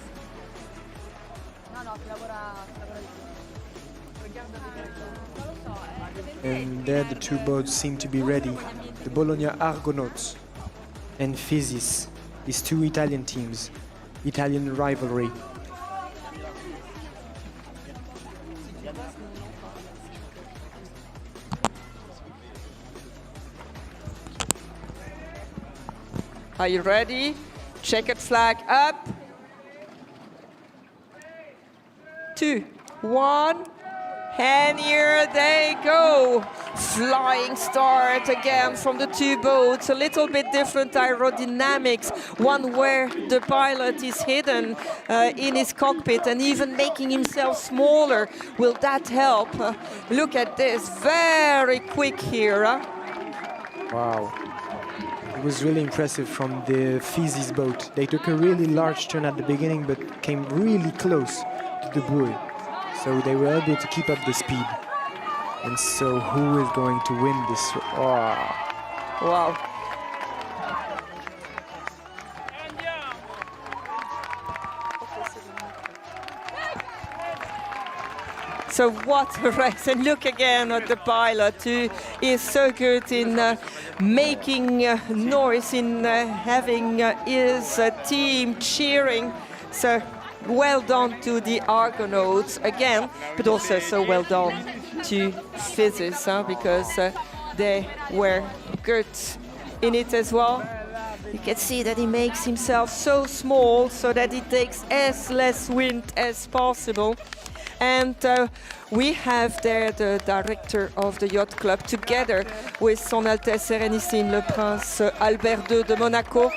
No, chi lavora di più. Non lo so, And there the two boats seem to be ready. The Bologna Argonauts and Suivez, these two Italian teams, Italian rivalry. Are you ready? Checkered flag up. 2, 1. And here they go. Flying start again from the two boats. A little bit different aerodynamics. One where the pilot is hidden in his cockpit and even making himself smaller. Will that help? Look at this. Very quick here. Wow. It was really impressive from the Fizzy's boat. They took a really large turn at the beginning but came really close to the buoy. So they were able to keep up the speed. And so who is going to win this? Oh. Wow. So what a race. And look again at the pilot who is so good in making noise, in having his team cheering. So well done to the Argonauts again, but also so well done to Suivez, because they were good in it as well. You can see that he makes himself so small so that he takes as less wind as possible. And we have there the director of the yacht club together with Son Altesse Sérénissime le Prince Albert II de Monaco.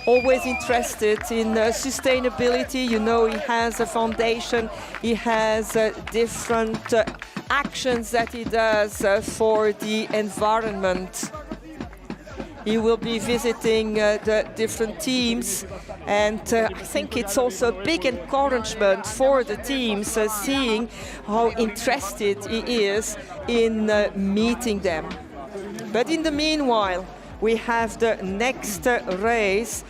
Always interested in sustainability. You know, he has a foundation, he has different actions that he does for the environment. He will be visiting the different teams, and I think it's also a big encouragement for the teams, seeing how interested he is in meeting them. But in the meanwhile, we have the next race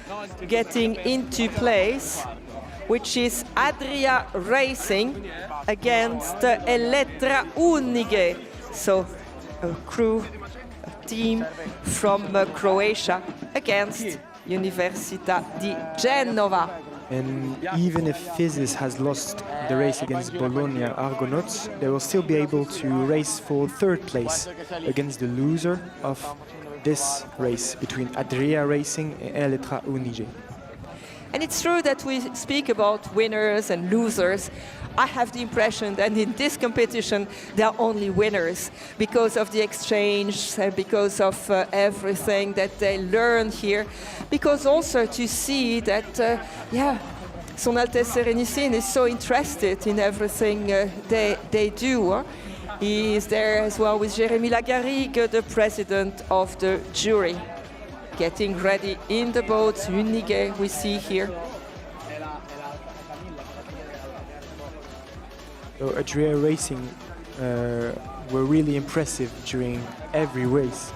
getting into place, which is Adria Racing against Elettra Unige. So a crew, a team from Croatia against Università di Genova. And even if Suivez has lost the race against Bologna Argonauts, they will still be able to race for third place against the loser of this race between Adria Racing and Elettra Unige. And it's true that we speak about winners and losers. I have the impression that in this competition there are only winners because of the exchange, because of everything that they learn here, because also to see that, Son Altesse Sérénissime is so interested in everything they do. He is there as well with Jérémy Lagarrigue, the president of the jury, getting ready in the boat. Unige we see here. So Adria Racing were really impressive during every race.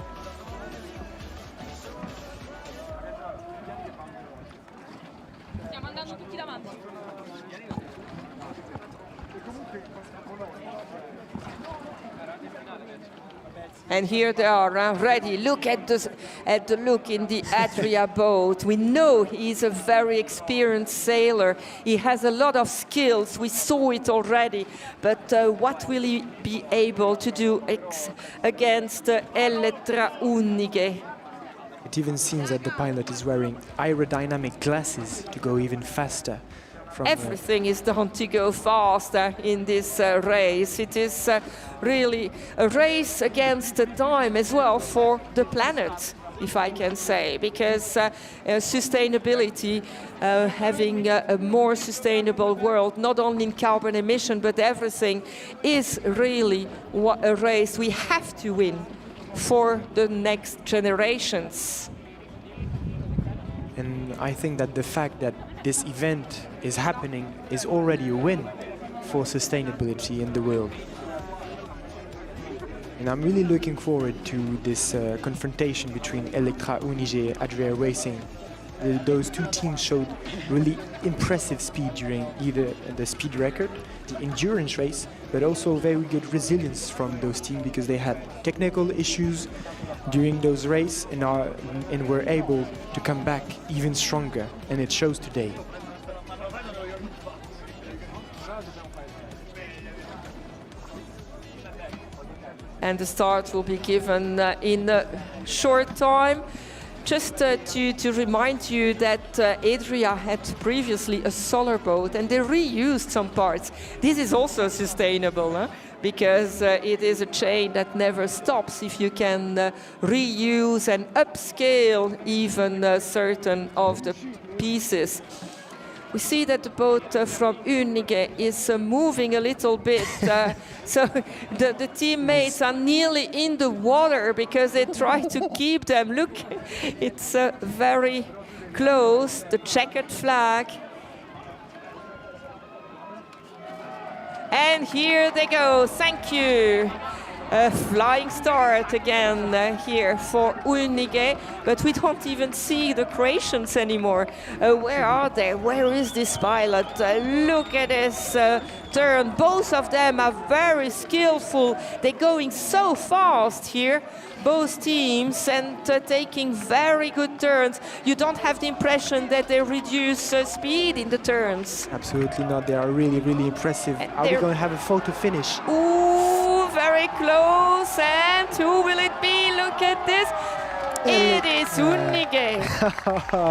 And here they are, ready. Look at the look in the Adria boat. We know he's a very experienced sailor. He has a lot of skills. We saw it already. But what will he be able to do against Elettra Unige? It even seems that the pilot is wearing aerodynamic glasses to go even faster. Everything is done to go faster in this race. It is really a race against the time as well for the planet, if I can say, because sustainability, having a more sustainable world, not only in carbon emission, but everything, is really a race we have to win for the next generations. And I think that the fact that this event is happening is already a win for sustainability in the world. And I'm really looking forward to this confrontation between Elettra Unige and Adria Racing. Those two teams showed really impressive speed during either the speed record, the endurance race, but also very good resilience from those teams because they had technical issues during those races and were able to come back even stronger, and it shows today. And the start will be given in a short time. Just to remind you that Adria had previously a solar boat and they reused some parts. This is also sustainable, huh? Because it is a chain that never stops if you can reuse and upscale even certain of the pieces. We see that the boat from Unige is moving a little bit. So the teammates are nearly in the water because they try to keep them. Look, it's very close, the checkered flag. And here they go, thank you. A flying start again here for Unige, but we don't even see the Croatians anymore. Where are they? Where is this pilot? Look at this turn. Both of them are very skillful. They're going so fast here, both teams, and taking very good turns. You don't have the impression that they reduce speed in the turns. Absolutely not. They are really, really impressive. Are we going to have a photo finish? Ooh, very close. And who will it be? Look at this. It is Unige.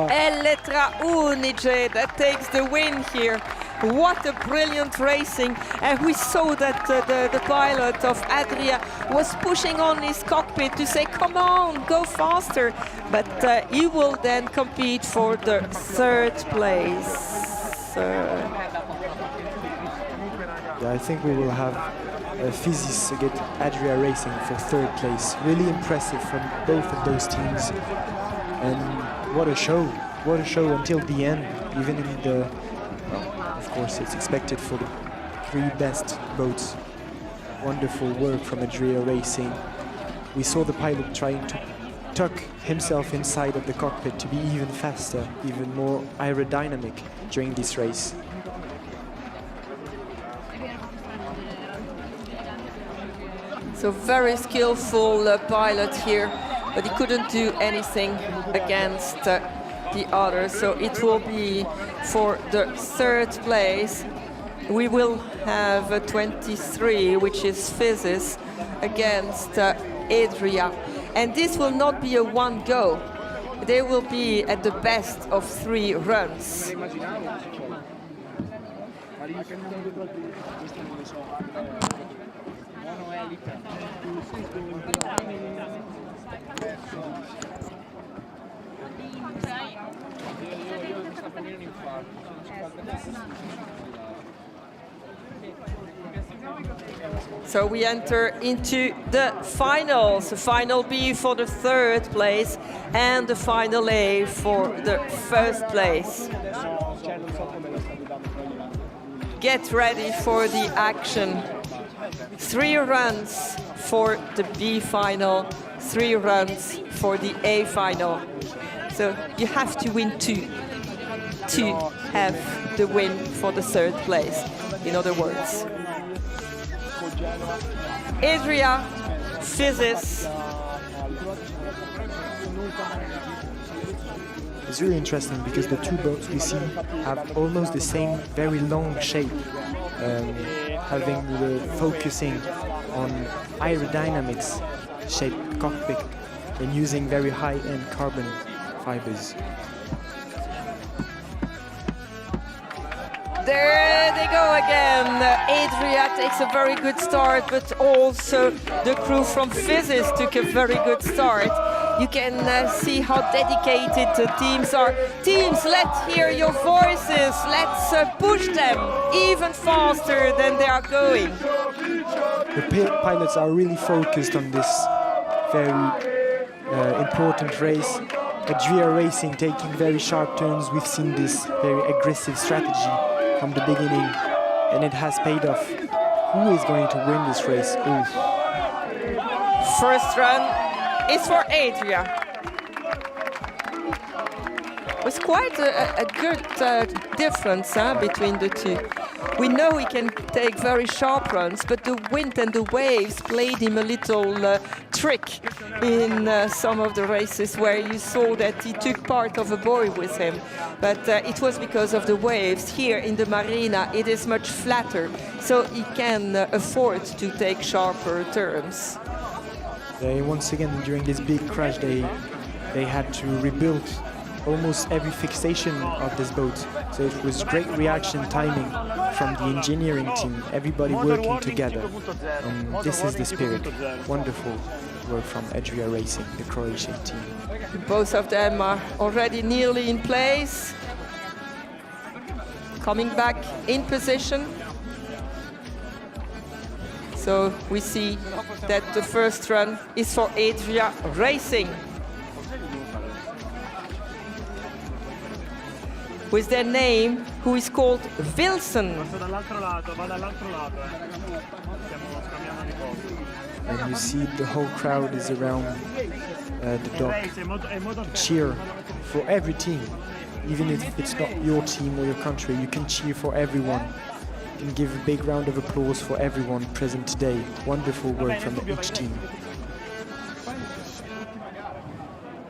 Eletra Unige that takes the win here. What a brilliant racing. And we saw that the pilot of Adria was pushing on his cockpit to say, come on, go faster. But he will then compete for the third place. Yeah, I think we will have Physis against Adria Racing for third place. Really impressive from both of those teams. And what a show until the end, even in the, well, of course it's expected for the three best boats. Wonderful work from Adria Racing. We saw the pilot trying to tuck himself inside of the cockpit to be even faster, even more aerodynamic during this race. So very skillful pilot here, but he couldn't do anything against the others. So it will be for the third place. We will have 23, which is Physis, against Adria. And this will not be a one go. They will be at the best of 3 runs. So we enter into the finals. The final B for the third place and the final A for the first place. Get ready for the action. 3 runs for the B final, 3 runs for the A final. So you have to win 2 to have the win for the third place, in other words. Adria, Physis. It's really interesting because the two boats we see have almost the same very long shape, having the focusing on aerodynamics shaped cockpit and using very high-end carbon fibers. There they go again. Adria takes a very good start, but also the crew from Physis took a very good start. You can see how dedicated the teams are. Teams, let's hear your voices. Let's push them even faster than they are going. The pilots are really focused on this very important race. Adria Racing taking very sharp turns. We've seen this very aggressive strategy from the beginning, and it has paid off. Who is going to win this race? Ooh. First run is for Adria. It was quite a good difference between the two. We know he can take very sharp runs, but the wind and the waves played him a little trick in some of the races where you saw that he took part of a buoy with him. But it was because of the waves. Here in the Marina, it is much flatter, so he can afford to take sharper turns. Once again, during this big crash, they they had to rebuild almost every fixation of this boat. So it was great reaction timing from the engineering team, everybody working together. This is the spirit. Wonderful work from Adria Racing, the Croatian team. Both of them are already nearly in place. Coming back in position. So we see that the first run is for Adria Racing. With their name, who is called Wilson. And you see the whole crowd is around the dock. Cheer for every team. Even if it's not your team or your country, you can cheer for everyone. You can give a big round of applause for everyone present today. Wonderful work from each team.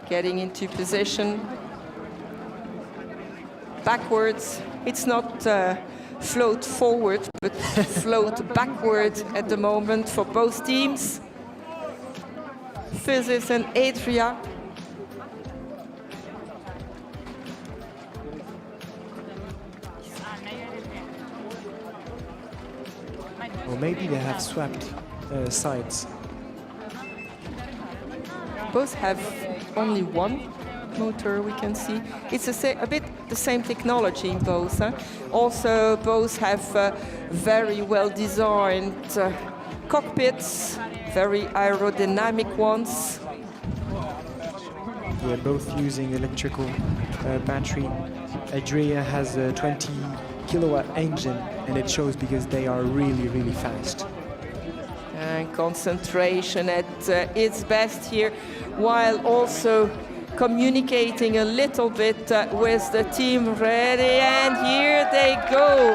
Getting into position. Backwards. It's not float forward, but float backward at the moment for both teams. Suivez and Adria. Or maybe they have swapped sides. Both have only one motor, we can see. It's a bit the same technology in both. Also, both have very well designed cockpits, very aerodynamic ones. Yeah, both using electrical battery. Adria has a 20 kilowatt engine, and it shows because they are really, really fast. And concentration at its best here, while also communicating a little bit with the team ready, and here they go.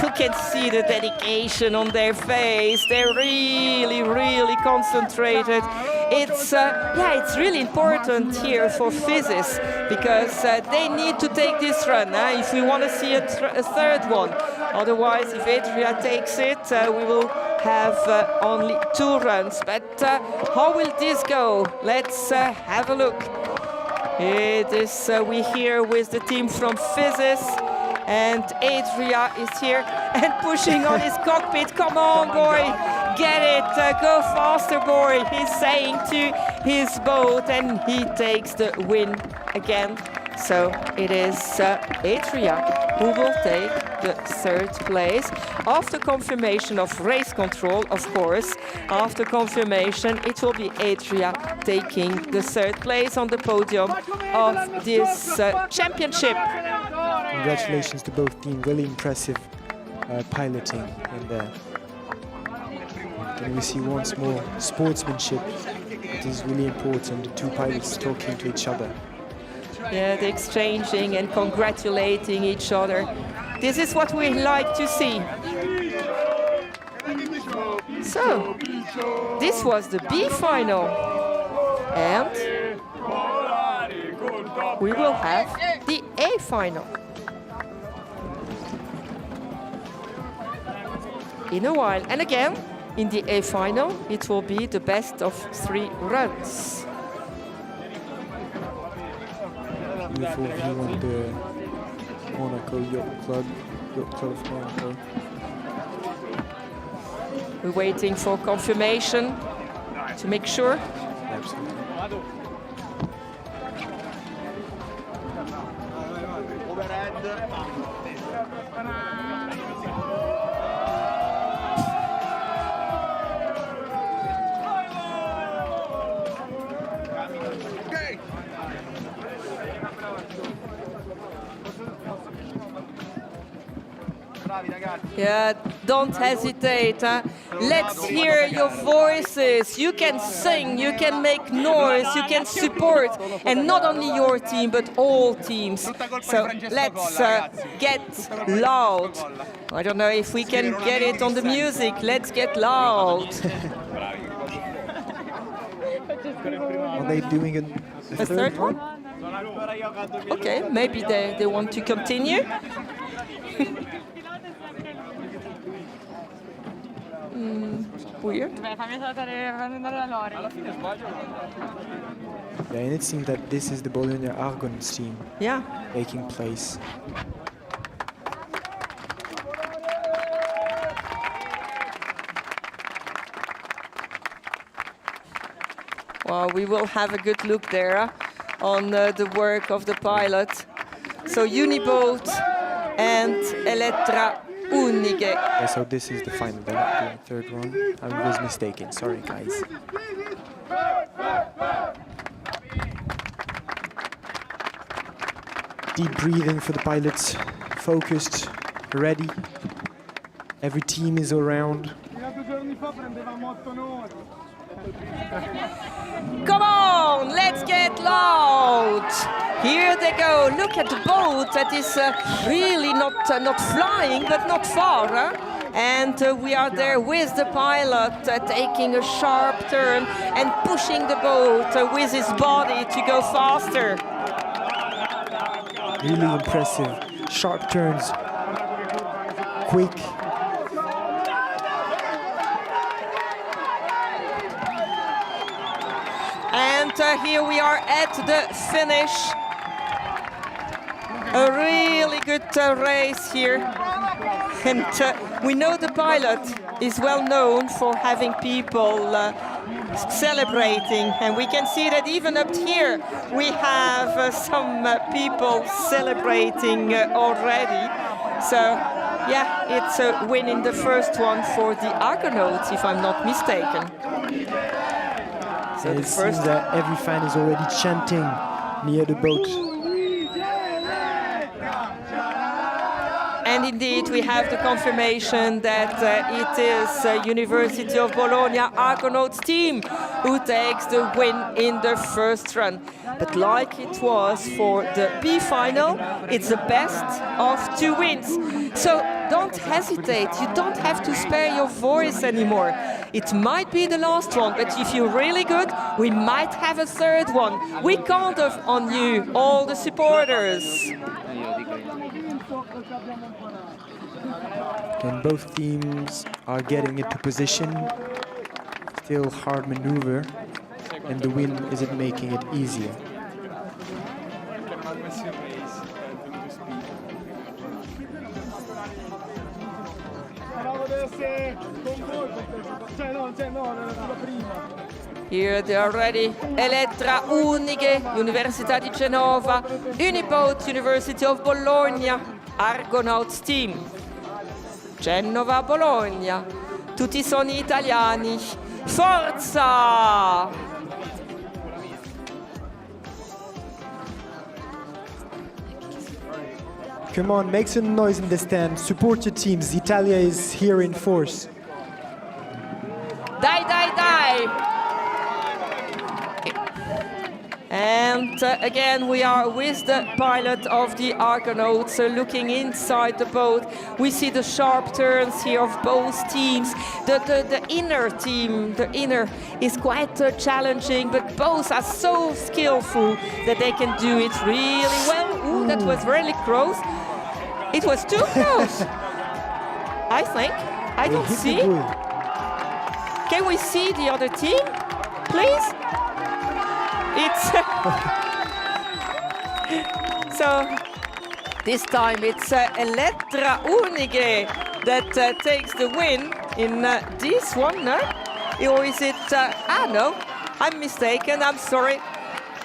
You can see the dedication on their face. They're really, really concentrated. It's really important here for Suivez because they need to take this run if we want to see a third one. Otherwise, if Adria takes it, we will have only 2 runs. But how will this go? Let's have a look. It is we here with the team from Suivez, and Adria is here and pushing on his cockpit. Come on, boy, get it, go faster, boy, he's saying to his boat, and he takes the win again. So it is Adria who will take the 3rd place. After confirmation of race control, of course, after confirmation, it will be Adria taking the 3rd place on the podium of this championship. Congratulations to both teams, really impressive piloting in there. And we see once more sportsmanship. It is really important, the 2 pilots talking to each other. Yeah, they're exchanging and congratulating each other. This is what we like to see. So, this was the B final. And we will have the A final. In a while. And again, in the A final, it will be the best of 3 runs. Beautiful view on the Monaco Yacht Club of Monaco. We're waiting for confirmation to make sure. Absolutely. Yeah, don't hesitate. Let's hear your voices. You can sing, you can make noise, you can support, and not only your team, but all teams. So let's get loud. I don't know if we can get it on the music. Let's get loud. Are they doing A third one? Okay, maybe they want to continue. Weird. Yeah, and it seems that this is the Bologna Argonauts team Yeah. taking place. Well, we will have a good look there on the work of the pilot. So Uniboat and Elettra Unige. Yeah, so this is the final, they're not doing third run. I was mistaken, sorry guys. Deep breathing for the pilots, focused, ready. Every team is around. Come on, let's get loud. Here they go. Look at the boat that is really not flying, but not far. Huh? And we are there with the pilot taking a sharp turn and pushing the boat with his body to go faster. Really impressive. Sharp turns. Quick. And here we are at the finish. A really good race here. And we know the pilot is well known for having people celebrating. And we can see that even up here we have some people celebrating already. So yeah, it's a win in the first one for the Argonauts, if I'm not mistaken. So And the it seems first that every fan is already chanting near the boat. And indeed, we have the confirmation that it is University of Bologna Argonauts team who takes the win in the first run. But like it was for the B final, it's the best of 2 wins. So don't hesitate, you don't have to spare your voice anymore. It might be the last one, but if you're really good, we might have a third one. We count on you, all the supporters. And both teams are getting into position. Still hard maneuver. And the wind isn't making it easier. Here they are ready. Elettra Unige, Università di Genova, Uniboat, University of Bologna, Argonauts team. Genova, Bologna, tutti sono italiani. Forza! Come on, make some noise in the stand. Support your teams. Italia is here in force. Dai, dai, dai! And again, we are with the pilot of the Argonauts looking inside the boat. We see the sharp turns here of both teams. The inner team, the inner, is quite challenging, but both are so skillful that they can do it really well. Ooh, that was really close. It was too close, I think. I don't see. Can we see the other team, please? It's so this time it's Elettra Unige that takes the win in this one, no? Or is it? No, I'm mistaken. I'm sorry.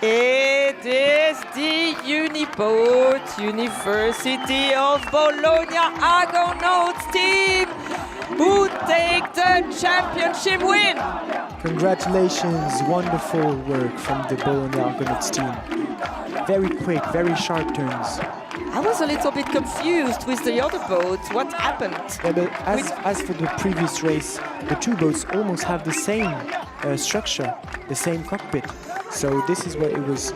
It is the Uniboat University of Bologna Argonauts team who take the championship win. Congratulations, wonderful work from the Bologna Argonauts team. Very quick, very sharp turns. I was a little bit confused with the other boat. What happened? Yeah, but as for the previous race, the two boats almost have the same structure, the same cockpit. So this is where it was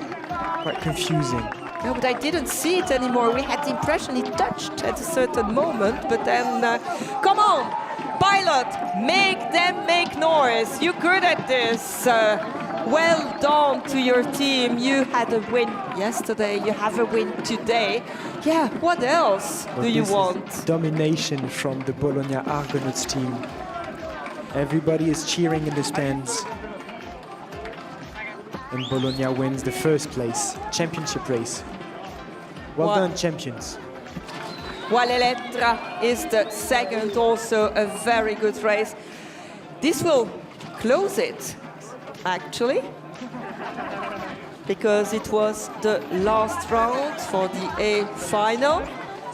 quite confusing. No, but I didn't see it anymore. We had the impression it touched at a certain moment, but then, come on, pilot, make them make noise. You're good at this. Well done to your team. You had a win yesterday, you have a win today. Yeah, what else do you want? Domination from the Bologna Argonauts team. Everybody is cheering in the stands. and Bologna wins the first place championship race. Well Wow. done, champions. While Elettra is the second, also a very good race. This will close it, actually, because it was the last round for the A final.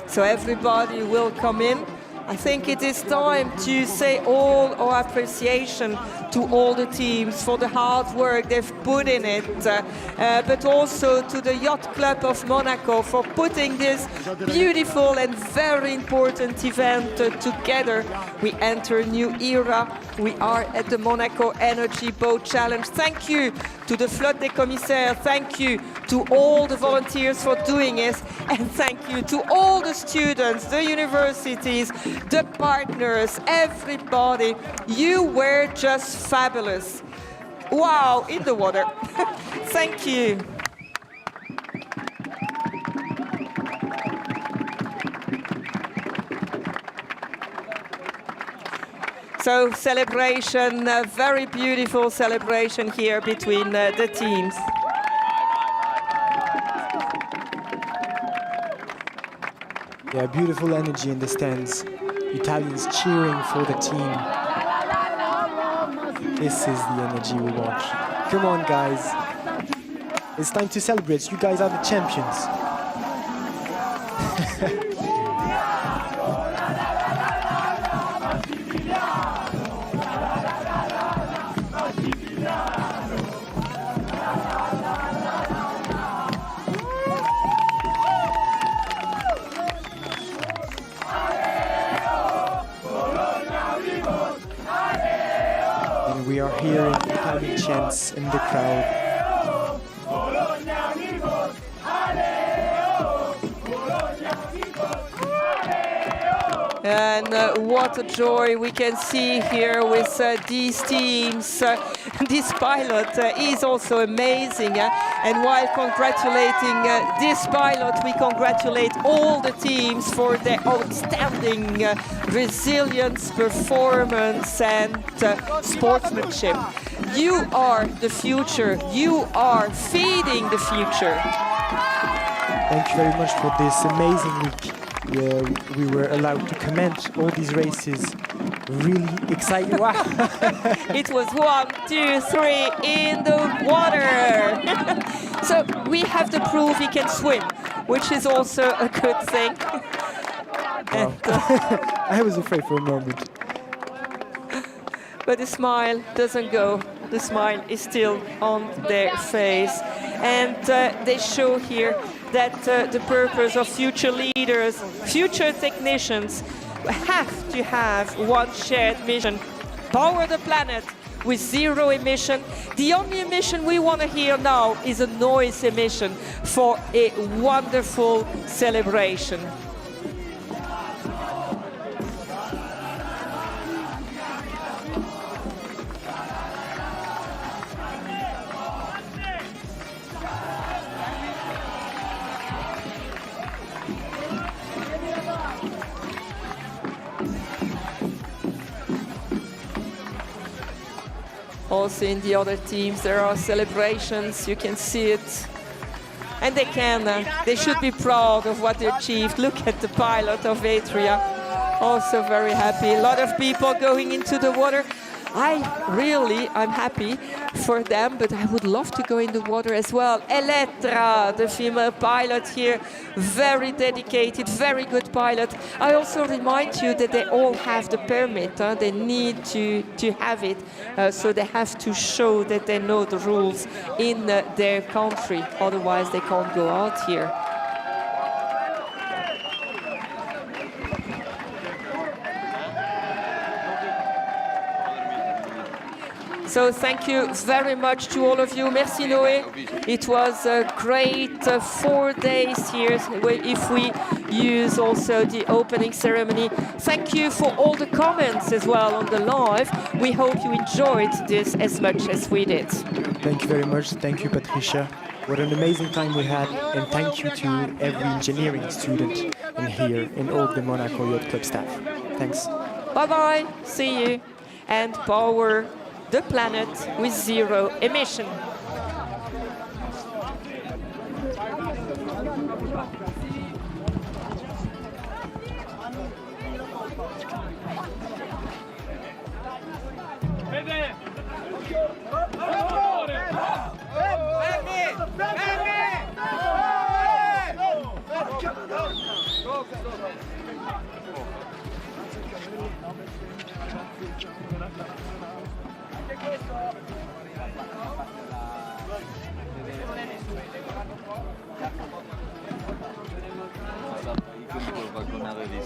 So everybody will come in. I think it is time to say all our appreciation to all the teams for the hard work they've put in it, but also to the Yacht Club of Monaco for putting this beautiful and very important event together. We enter a new era. We are at the Monaco Energy Boat Challenge. Thank you to the Flotte des Commissaires. Thank you to all the volunteers for doing it. And thank you to all the students, the universities, the partners, everybody. You were just fabulous. Wow, in the water. Thank you. So celebration, a very beautiful celebration here between the teams. Yeah, beautiful energy in the stands. Italians cheering for the team. This is the energy we want. Come on, guys. It's time to celebrate. You guys are the champions. We are hearing Italian chants in the crowd. And what a joy we can see here with these teams. This pilot is also amazing. And while congratulating this pilot, we congratulate all the teams for their outstanding resilience, performance, and sportsmanship. You are the future. You are feeding the future. Thank you very much for this amazing week. We were allowed to comment all these races. Really exciting. Wow. It was 1, 2, 3 in the water. So we have the proof he can swim, which is also a good thing. Wow. I was afraid for a moment. But the smile doesn't go. The smile is still on their face. And they show here that the purpose of future leaders, future technicians, have to have one shared mission: power the planet with zero emission. The only emission we want to hear now is a noise emission for a wonderful celebration. Also in the other teams there are celebrations, you can see it. And they should be proud of what they achieved. Look at the pilot of Atria, also very happy. A lot of people going into the water. I'm happy for them, but I would love to go in the water as well. Elettra, the female pilot here, very dedicated, very good pilot. I also remind you that they all have the permit. They need to have it, so they have to show that they know the rules in their country. Otherwise, they can't go out here. So thank you very much to all of you. Merci Noé. It was a great 4 days here if we use also the opening ceremony. Thank you for all the comments as well on the live. We hope you enjoyed this as much as we did. Thank you very much. Thank you, Patricia. What an amazing time we had. And thank you to every engineering student in here and all the Monaco Yacht Club staff. Thanks. Bye-bye. See you. And power the planet with zero emission. Quindi col balconato di